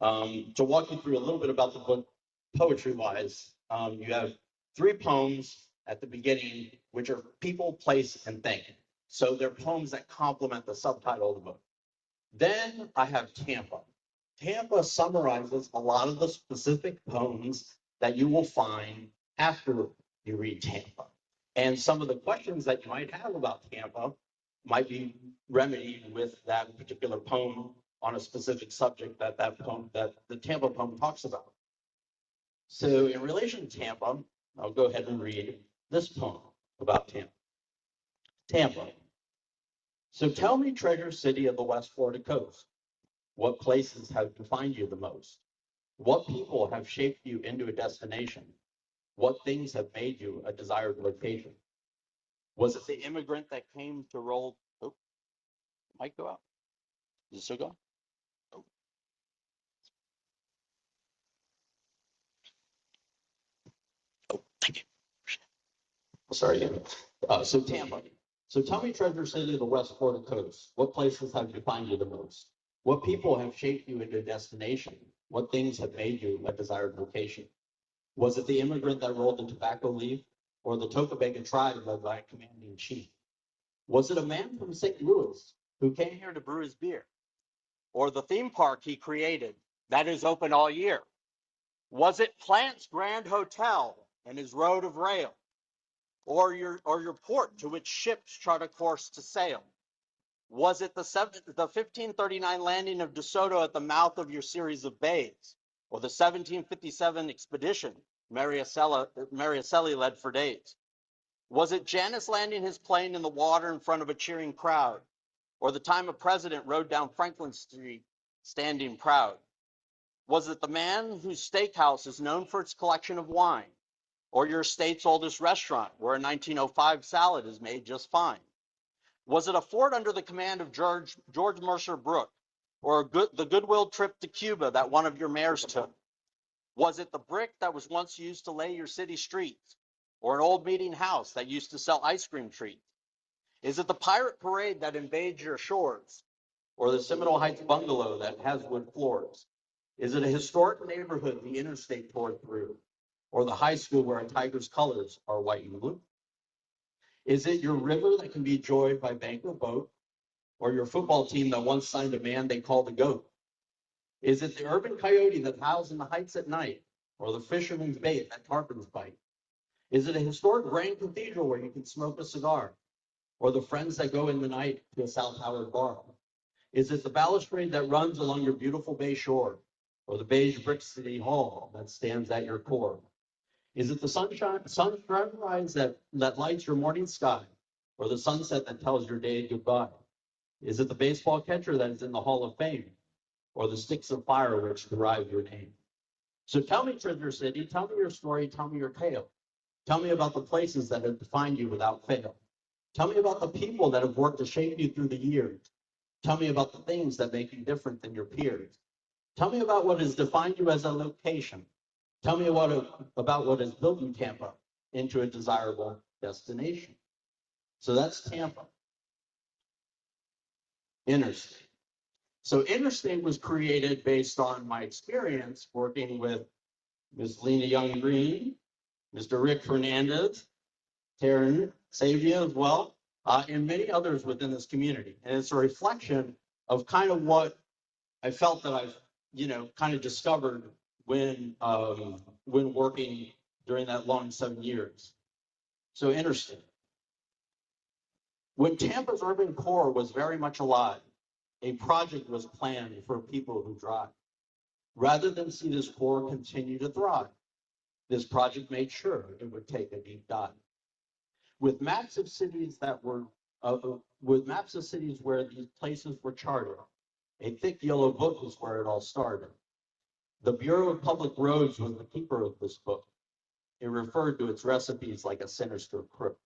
To walk you through a little bit about the book, poetry-wise, you have 3 poems at the beginning, which are people, place, and thing. So they're poems that complement the subtitle of the book. Then I have Tampa. Tampa summarizes a lot of the specific poems that you will find after you read Tampa. And some of the questions that you might have about Tampa might be remedied with that particular poem on a specific subject that the Tampa poem talks about. So in relation to Tampa, I'll go ahead and read this poem about Tampa. Tampa. So tell me, treasure city of the West Florida coast, what places have defined you the most? What people have shaped you into a destination? What things have made you a desired location? Was it the immigrant that came to roll? Oh, might go out. Is it still going? Oh. Oh, thank you. Sorry. So Tampa. So tell me, treasure city of the West Florida coast, what places have defined you the most? What people have shaped you into a destination? What things have made you a desired location? Was it the immigrant that rolled the tobacco leaf, or the Tocobaga tribe led by a commanding chief? Was it a man from St. Louis who came here to brew his beer? Or the theme park he created that is open all year? Was it Plant's Grand Hotel and his road of rail? Or your port to which ships chart a course to sail? Was it the 1539 landing of De Soto at the mouth of your series of bays? Or the 1757 expedition Mariaselli led for days? Was it Janus landing his plane in the water in front of a cheering crowd? Or the time a president rode down Franklin Street standing proud? Was it the man whose steakhouse is known for its collection of wine? Or your state's oldest restaurant where a 1905 salad is made just fine? Was it a fort under the command of George Mercer Brooke? Or the goodwill trip to Cuba that one of your mayors took? Was it the brick that was once used to lay your city streets? Or an old meeting house that used to sell ice cream treats? Is it the pirate parade that invades your shores? Or the Seminole Heights bungalow that has wood floors? Is it a historic neighborhood the interstate tore through? Or the high school where a tiger's colors are white and blue? Is it your river that can be enjoyed by bank or boat? Or your football team that once signed a man they called the GOAT? Is it the urban coyote that howls in the heights at night? Or the fisherman's bait that tarpons bite? Is it a historic grand cathedral where you can smoke a cigar? Or the friends that go in the night to a South Howard bar? Is it the balustrade that runs along your beautiful bay shore? Or the beige brick city hall that stands at your core? Is it the sunrise that lights your morning sky? Or the sunset that tells your day goodbye? Is it the baseball catcher that is in the Hall of Fame? Or the sticks of fire which derive your name? So tell me, Treasure City, tell me your story, tell me your tale. Tell me about the places that have defined you without fail. Tell me about the people that have worked to shape you through the years. Tell me about the things that make you different than your peers. Tell me about what has defined you as a location. Tell me about what has built you, Tampa, into a desirable destination. So that's Tampa. Interstate. So Interstate was created based on my experience working with Ms. Lena Young-Green, Mr. Rick Fernandez, Taryn Savia as well, and many others within this community. And it's a reflection of kind of what I felt that I've, kind of discovered when working during that long 7 years. So Interstate. When Tampa's urban core was very much alive, a project was planned for people who drive. Rather than see this core continue to thrive, this project made sure it would take a deep dive. With maps of cities where these places were charted, a thick yellow book was where it all started. The Bureau of Public Roads was the keeper of this book. It referred to its recipes like a sinister cook.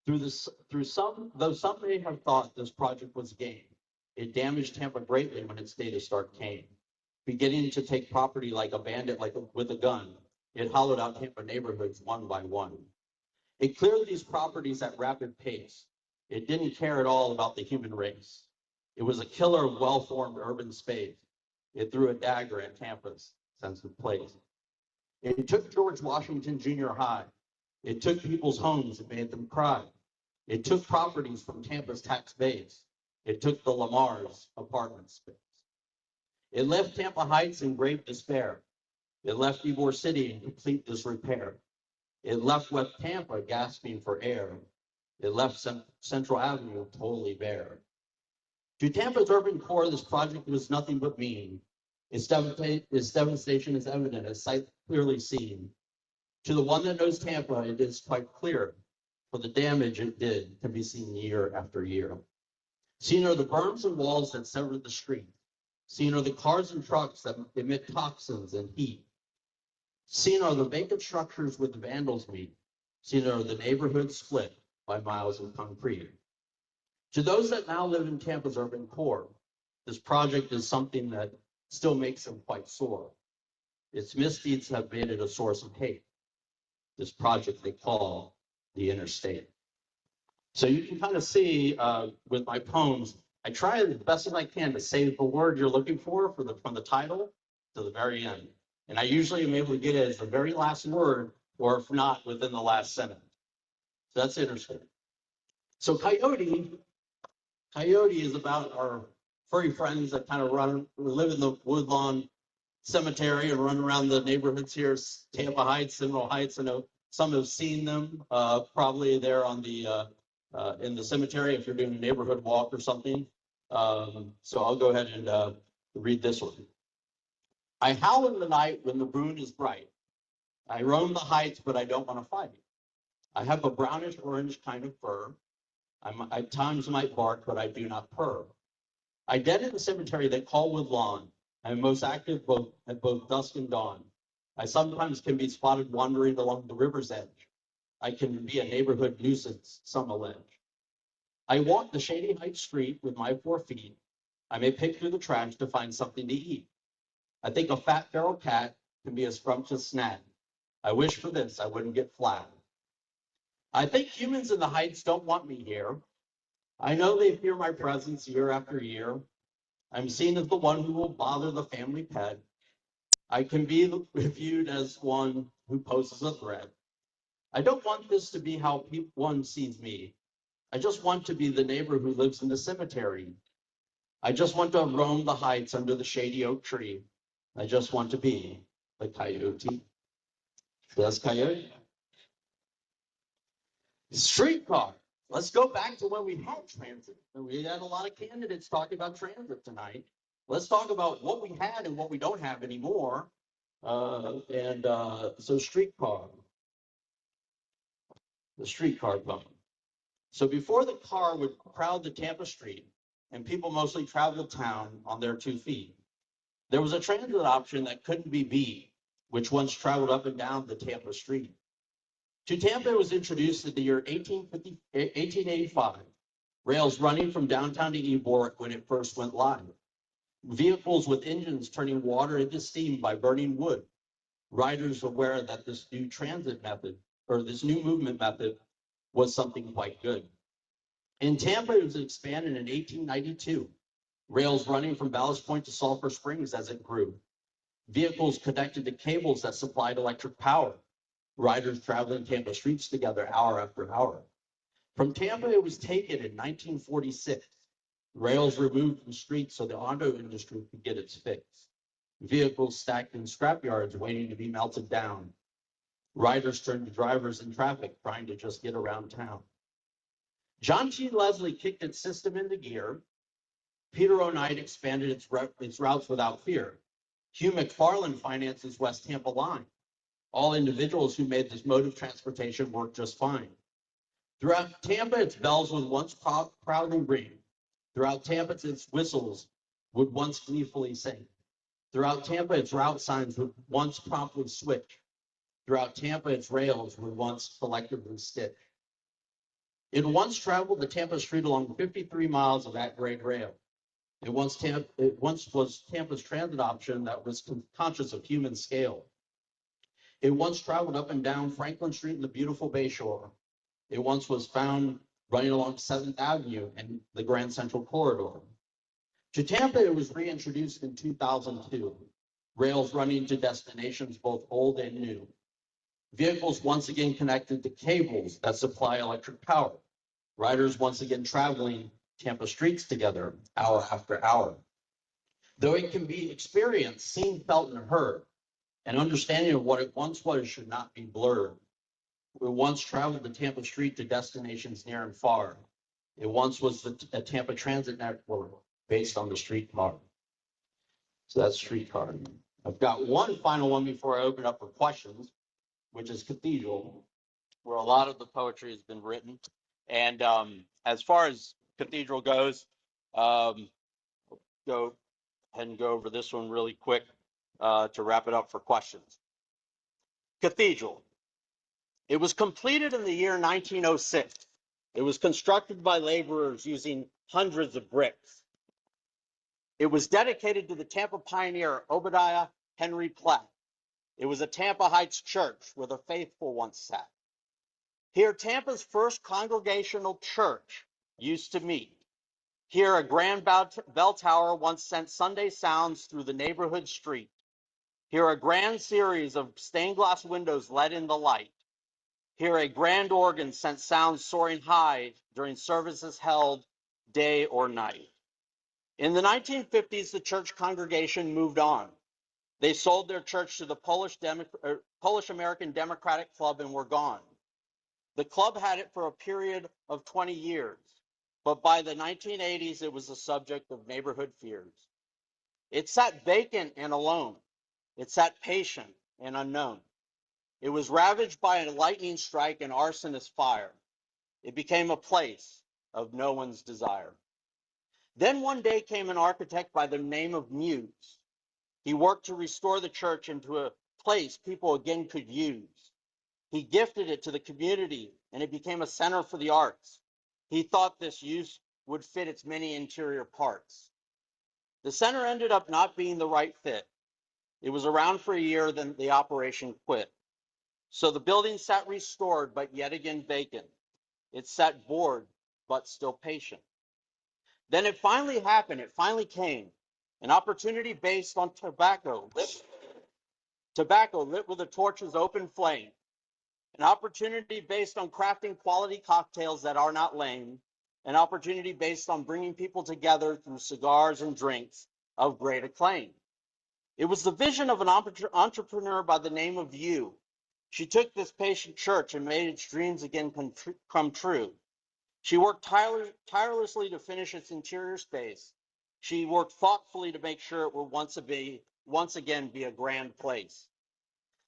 Though some may have thought this project was game, it damaged Tampa greatly when its data start came. Beginning to take property like a bandit, with a gun, it hollowed out Tampa neighborhoods one by one. It cleared these properties at rapid pace. It didn't care at all about the human race. It was a killer of well-formed urban space. It threw a dagger at Tampa's sense of place. It took George Washington Junior High. It took people's homes and made them cry. It took properties from Tampa's tax base. It took the Lamar's apartment space. It left Tampa Heights in great despair. It left Ybor City in complete disrepair. It left West Tampa gasping for air. It left Central Avenue totally bare. To Tampa's urban core, this project was nothing but mean. Its devastation is evident, as sight clearly seen. To the one that knows Tampa, it is quite clear, for the damage it did can be seen year after year. Seen are the berms and walls that sever the street. Seen are the cars and trucks that emit toxins and heat. Seen are the vacant structures where the vandals meet. Seen are the neighborhoods split by miles of concrete. To those that now live in Tampa's urban core, this project is something that still makes them quite sore. Its misdeeds have made it a source of hate. This project they call the interstate. So you can kind of see with my poems, I try the best as I can to save the word you're looking for from the title to the very end. And I usually am able to get it as the very last word, or if not, within the last sentence. So that's interesting. So Coyote is about our furry friends that kind of live in the Woodlawn Cemetery and run around the neighborhoods here, Tampa Heights, Seminole Heights. I know some have seen them, probably there on the in the cemetery if you're doing a neighborhood walk or something. So I'll go ahead and read this one. I howl in the night when the moon is bright. I roam the heights, but I don't want to fight. I have a brownish orange kind of fur. I at times might bark, but I do not purr. I den in the cemetery they call Woodlawn. I am most active at both dusk and dawn. I sometimes can be spotted wandering along the river's edge. I can be a neighborhood nuisance, some allege. I walk the shady Heights street with my 4 feet. I may pick through the trash to find something to eat. I think a fat feral cat can be a scrumptious snack. I wish for this I wouldn't get flat. I think humans in the Heights don't want me here. I know they fear my presence year after year. I'm seen as the one who will bother the family pet. I can be viewed as one who poses a threat. I don't want this to be how one sees me. I just want to be the neighbor who lives in the cemetery. I just want to roam the heights under the shady oak tree. I just want to be the coyote. That's Coyote. Streetcar. Let's go back to when we had transit. We had a lot of candidates talking about transit tonight. Let's talk about what we had and what we don't have anymore. So streetcar. The streetcar bump. So before the car would crowd the Tampa street, and people mostly traveled town on their 2 feet, there was a transit option that couldn't be beat, which once traveled up and down the Tampa street. To Tampa, it was introduced in the year 1885, rails running from downtown to Ybor when it first went live. Vehicles with engines turning water into steam by burning wood. Riders aware that this new transit method, or this new movement method, was something quite good. In Tampa, it was expanded in 1892, rails running from Ballast Point to Sulphur Springs as it grew. Vehicles connected to cables that supplied electric power. Riders traveling Tampa streets together hour after hour. From Tampa, it was taken in 1946. Rails removed from streets so the auto industry could get its fix. Vehicles stacked in scrapyards waiting to be melted down. Riders turned to drivers in traffic trying to just get around town. John T. Leslie kicked its system into gear. Peter O'Knight expanded its routes without fear. Hugh McFarland finances West Tampa Line. All individuals who made this mode of transportation work just fine. Throughout Tampa, its bells would once proudly ring. Throughout Tampa, its whistles would once gleefully sing. Throughout Tampa, its route signs would once promptly switch. Throughout Tampa, its rails would once collectively stitch. It once traveled the Tampa Street along 53 miles of at-grade rail. It once was Tampa's transit option that was conscious of human scale. It once traveled up and down Franklin Street in the beautiful Bayshore. It once was found running along 7th Avenue and the Grand Central Corridor. To Tampa, it was reintroduced in 2002. Rails running to destinations both old and new. Vehicles once again connected to cables that supply electric power. Riders once again traveling Tampa streets together hour after hour. Though it can be experienced, seen, felt, and heard, an understanding of what it once was should not be blurred. We once traveled the Tampa Street to destinations near and far. It once was a Tampa transit network based on the streetcar. So that's streetcar. I've got one final one before I open up for questions, which is cathedral, where a lot of the poetry has been written. And as far as cathedral goes, go ahead and go over this one really quick to wrap it up for questions. Cathedral. It was completed in the year 1906. It was constructed by laborers using hundreds of bricks. It was dedicated to the Tampa pioneer Obadiah Henry Platt. It was a Tampa Heights church where the faithful once sat. Here, Tampa's first congregational church used to meet. Here, a grand bell tower once sent Sunday sounds through the neighborhood street. Here, a grand series of stained glass windows let in the light. Here, a grand organ sent sounds soaring high during services held day or night. In the 1950s, the church congregation moved on. They sold their church to the Polish American Democratic Club and were gone. The club had it for a period of 20 years, but by the 1980s, it was the subject of neighborhood fears. It sat vacant and alone. It sat patient and unknown. It was ravaged by a lightning strike and arsonist fire. It became a place of no one's desire. Then one day came an architect by the name of Muse. He worked to restore the church into a place people again could use. He gifted it to the community, and it became a center for the arts. He thought this use would fit its many interior parts. The center ended up not being the right fit. It was around for a year, then the operation quit. So the building sat restored, but yet again vacant. It sat bored, but still patient. Then it finally happened. It finally came. An opportunity based on tobacco lit with a torch's open flame. An opportunity based on crafting quality cocktails that are not lame. An opportunity based on bringing people together through cigars and drinks of great acclaim. It was the vision of an entrepreneur by the name of you. She took this patient church and made its dreams again come true. She worked tirelessly to finish its interior space. She worked thoughtfully to make sure it would once again be a grand place.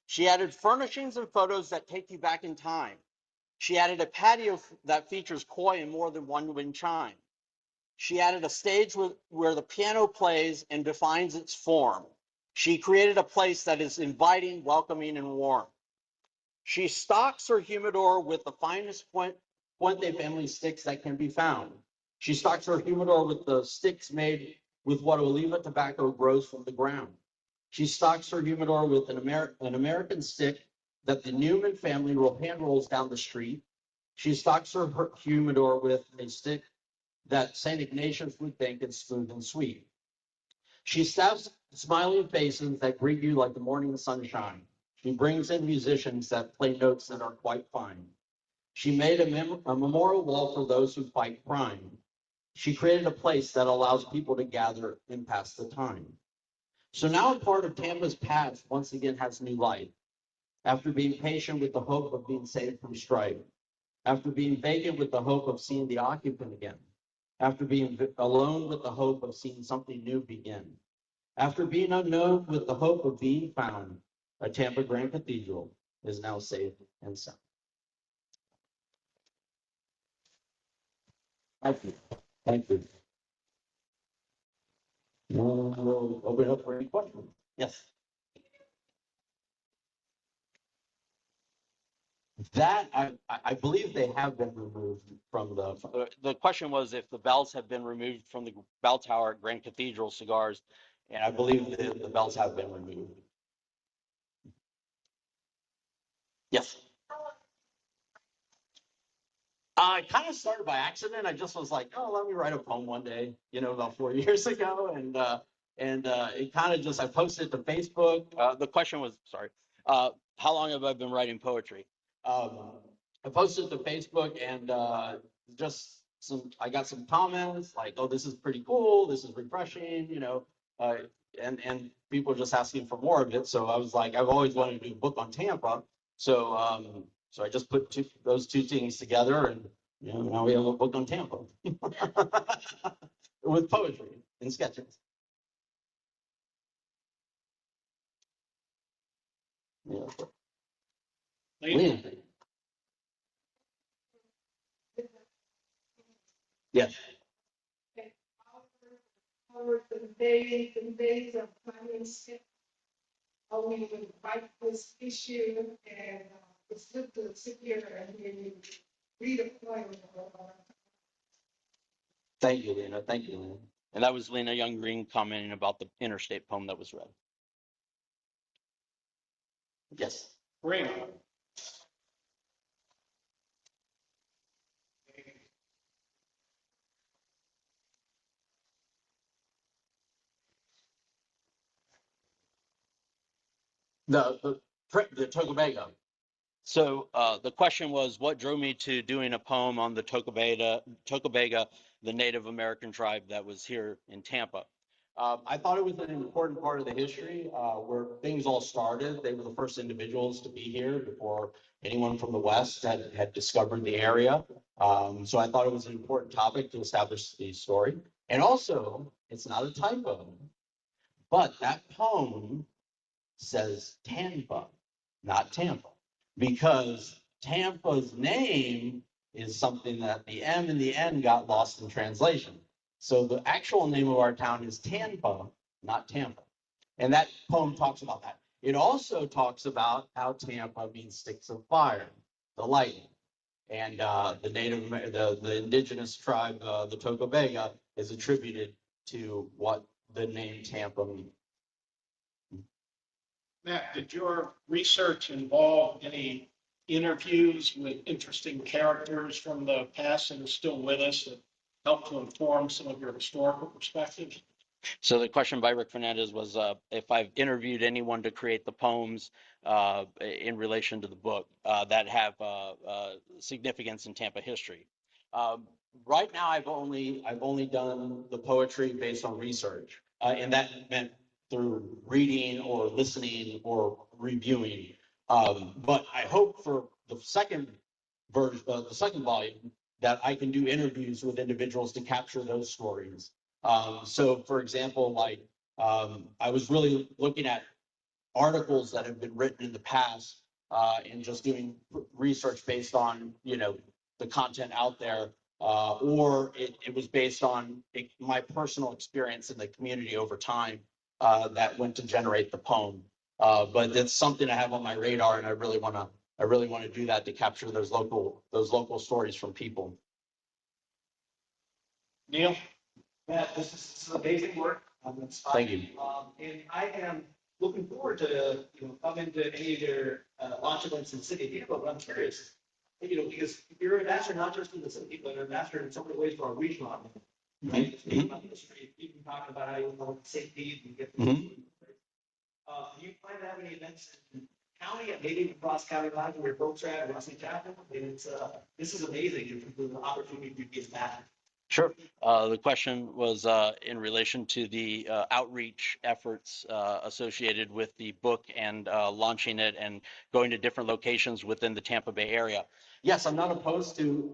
She added furnishings and photos that take you back in time. She added a patio that features koi and more than one wind chime. She added a stage where the piano plays and defines its form. She created a place that is inviting, welcoming, and warm. She stocks her humidor with the finest Puente family sticks that can be found. She stocks her humidor with the sticks made with what Oliva tobacco grows from the ground. She stocks her humidor with an American stick that the Newman family hand rolls down the street. She stocks her humidor with a stick that St. Ignatius would think is smooth and sweet. She staffs smiling faces that greet you like the morning sunshine. She brings in musicians that play notes that are quite fine. She made a memorial wall for those who fight crime. She created a place that allows people to gather and pass the time. So now a part of Tampa's past once again has new light. After being patient with the hope of being saved from strife. After being vacant with the hope of seeing the occupant again. After being alone with the hope of seeing something new begin. After being unknown with the hope of being found, a Tampa Grand Cathedral is now safe and sound. Thank you. Thank you. We'll open it up for any questions. Yes. That I believe they have been removed from the question was if the bells have been removed from the bell tower at Grand Cathedral Cigars, and I believe the bells have been removed. Yes. I kind of started by accident. I just was like, oh, let me write a poem one day, about 4 years ago. And it kind of just, I posted to Facebook. The question was, sorry, how long have I been writing poetry? I posted to Facebook and I got some comments like, oh, this is pretty cool. This is refreshing, and people are just asking for more of it. So I was like, I've always wanted to do a book on Tampa. So, so I just put those two things together, and now we have a book on Tampa with poetry and sketches. Liam. Yes. The days of planning, how we would fight this issue, and it's good to sit here and hear you read a poem. Thank you, Lena. Thank you, Lena. And that was Lena Young Green commenting about the interstate poem that was read. Yes. Great. The Tocobago. So the question was, what drove me to doing a poem on the Tocobaga, the Native American tribe that was here in Tampa? I thought it was an important part of the history where things all started. They were the first individuals to be here before anyone from the West had discovered the area. So I thought it was an important topic to establish the story. And also, it's not a typo, but that poem says Tampa, not Tampa, because Tampa's name is something that the M and the N got lost in translation. So the actual name of our town is Tampa, not Tampa. And that poem talks about that. It also talks about how Tampa means sticks of fire, the lightning. And the indigenous tribe, the Tocobaga, is attributed to what the name Tampa means. Matt, did your research involve any interviews with interesting characters from the past that are still with us that help to inform some of your historical perspectives? So the question by Rick Fernandez was if I've interviewed anyone to create the poems in relation to the book that have significance in Tampa history. Right now, I've only done the poetry based on research, and that meant through reading or listening or reviewing. But I hope for the second version, the second volume, that I can do interviews with individuals to capture those stories. So, for example, I was really looking at articles that have been written in the past and just doing research based on, the content out there, or it was based on my personal experience in the community over time that went to generate the poem. But it's something I have on my radar, and I really want to do that to capture those local stories from people. Neil? Matt, this is amazing work. Thank you. And I am looking forward to coming to any of your launch events in the city of Tampa. But I'm curious, because you're a master not just in the city, but a master in so many ways for our regional. Right? Speaking about history, you can talk about how you know safety and get. Do you plan to have any events in the county and maybe across county lines where folks are at Rosslyn Chapel? And this is amazing. It's an opportunity to give back. Sure. The question was in relation to the outreach efforts associated with the book and launching it and going to different locations within the Tampa Bay area. Yes, I'm not opposed to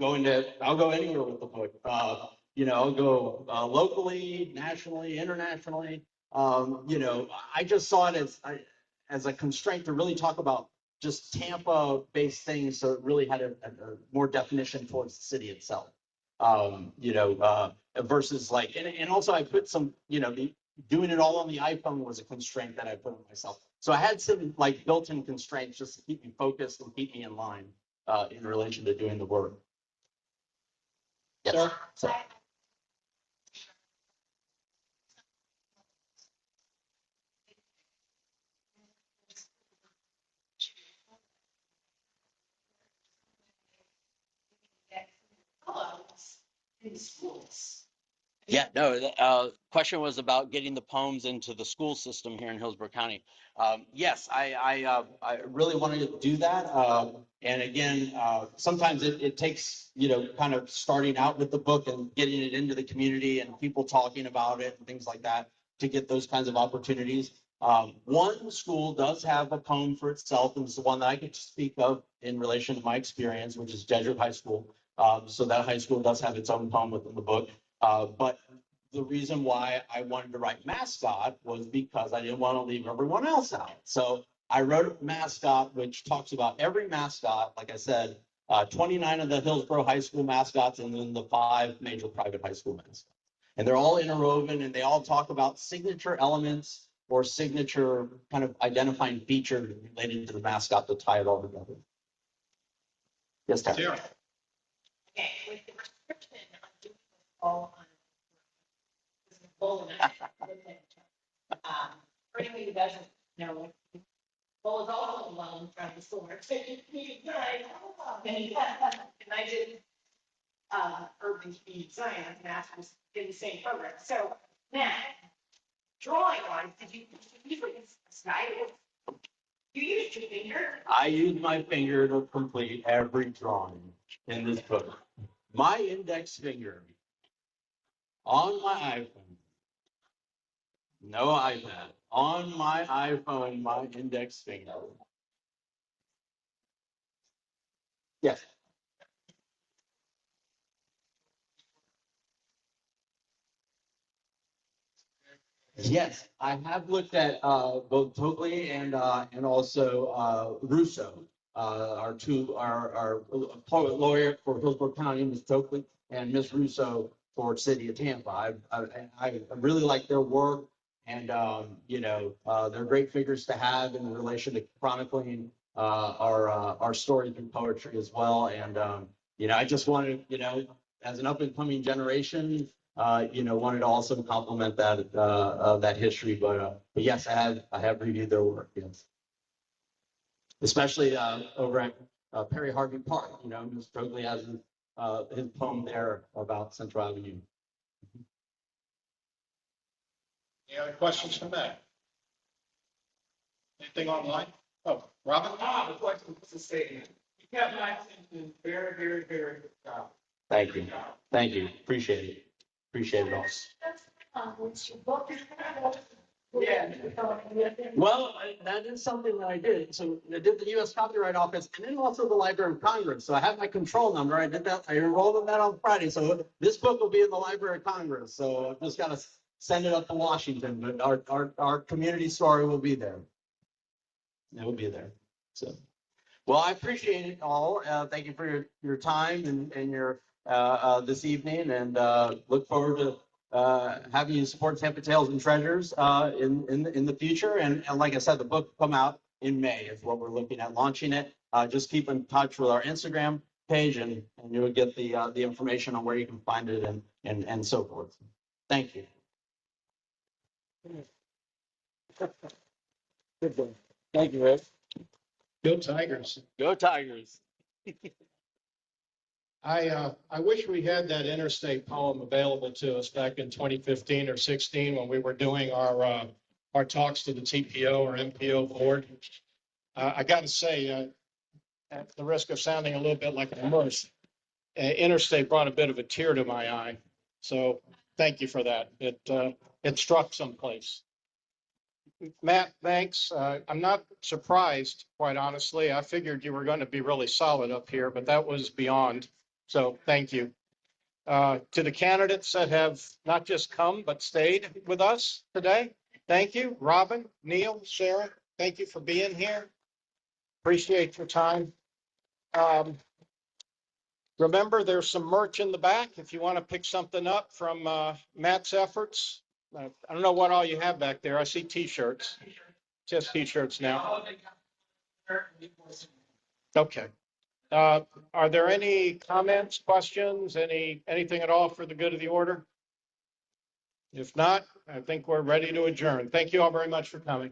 I'll go anywhere with the book. I'll go locally, nationally, internationally. I just saw it as a constraint to really talk about just Tampa-based things, so it really had a more definition towards the city itself. Versus and also I put some, doing it all on the iPhone was a constraint that I put on myself. So I had some built-in constraints just to keep me focused and keep me in line in relation to doing the work. Yes. Sir? So, In schools. Yeah, no, the question was about getting the poems into the school system here in Hillsborough County. yes, I really wanted to do that. And again, sometimes it takes, kind of starting out with the book and getting it into the community and people talking about it and things like that to get those kinds of opportunities. One school does have a poem for itself, and it's the one that I get to speak of in relation to my experience, which is Jesuit High School. So that high school does have its own poem within the book. But the reason why I wanted to write mascot was because I didn't want to leave everyone else out. So I wrote a mascot, which talks about every mascot, like I said, 29 of the Hillsborough High School mascots, and then the 5 major private high school mascots. And they're all interwoven, and they all talk about signature elements or signature kind of identifying features related to the mascot to tie it all together. Yes, Tara. Sarah. Okay, with the restriction on doing this all on. This is Bull and for anybody who doesn't know, Bull is also alone from the store. And I did urban community science master's in the same program. So now, drawing wise, did you usually style? You used your finger. I use my finger to complete every drawing in this book. My index finger on my iPhone, no iPad, on my iPhone, my index finger. Yes. Yes, I have looked at both Totley and also Russo, our lawyer for Hillsborough County, Ms. Totley, and Ms. Russo for City of Tampa. I really like their work, and they're great figures to have in relation to chronicling our story through poetry as well. And I just wanted, as an up and coming generation. Wanted to also compliment that history, but yes, I have reviewed their work. Yes, especially over at Perry Harvey Park. Mr. Stokely has his poem there about Central Avenue. Any other questions from that? Anything online? Oh, Robin? The question was a statement. You kept my attention very, very, very good job. Thank you. Thank you. Appreciate it. Appreciate it all. Yeah. Well, that is something that I did. So I did the U.S. Copyright Office and then also the Library of Congress. So I have my control number. I did that. I enrolled in that on Friday. So this book will be in the Library of Congress. So I've just got to send it up to Washington. But our community story will be there. It will be there. So, well, I appreciate it all. Thank you for your time and your this evening, and look forward to having you support Tampa Tales and Treasures in the future. And like I said, the book will come out in May is what we're looking at launching it. Just keep in touch with our Instagram page, and you'll get the information on where you can find it and so forth. Thank you. Good one. Thank you, Rick. Go Tigers. Go Tigers. I wish we had that interstate poem available to us back in 2015 or 16 when we were doing our talks to the TPO or MPO board. I got to say, at the risk of sounding a little bit like a nurse, interstate brought a bit of a tear to my eye. So thank you for that. It struck someplace. Matt, thanks. I'm not surprised, quite honestly. I figured you were going to be really solid up here, but that was beyond. So thank you. To the candidates that have not just come, but stayed with us today, thank you. Robin, Neil, Sara, thank you for being here. Appreciate your time. Remember, there's some merch in the back if you want to pick something up from Matt's efforts. I don't know what all you have back there. I see T-shirts. Just T-shirts now. Okay. Are there any comments, questions, anything at all for the good of the order? If not, I think we're ready to adjourn. Thank you all very much for coming.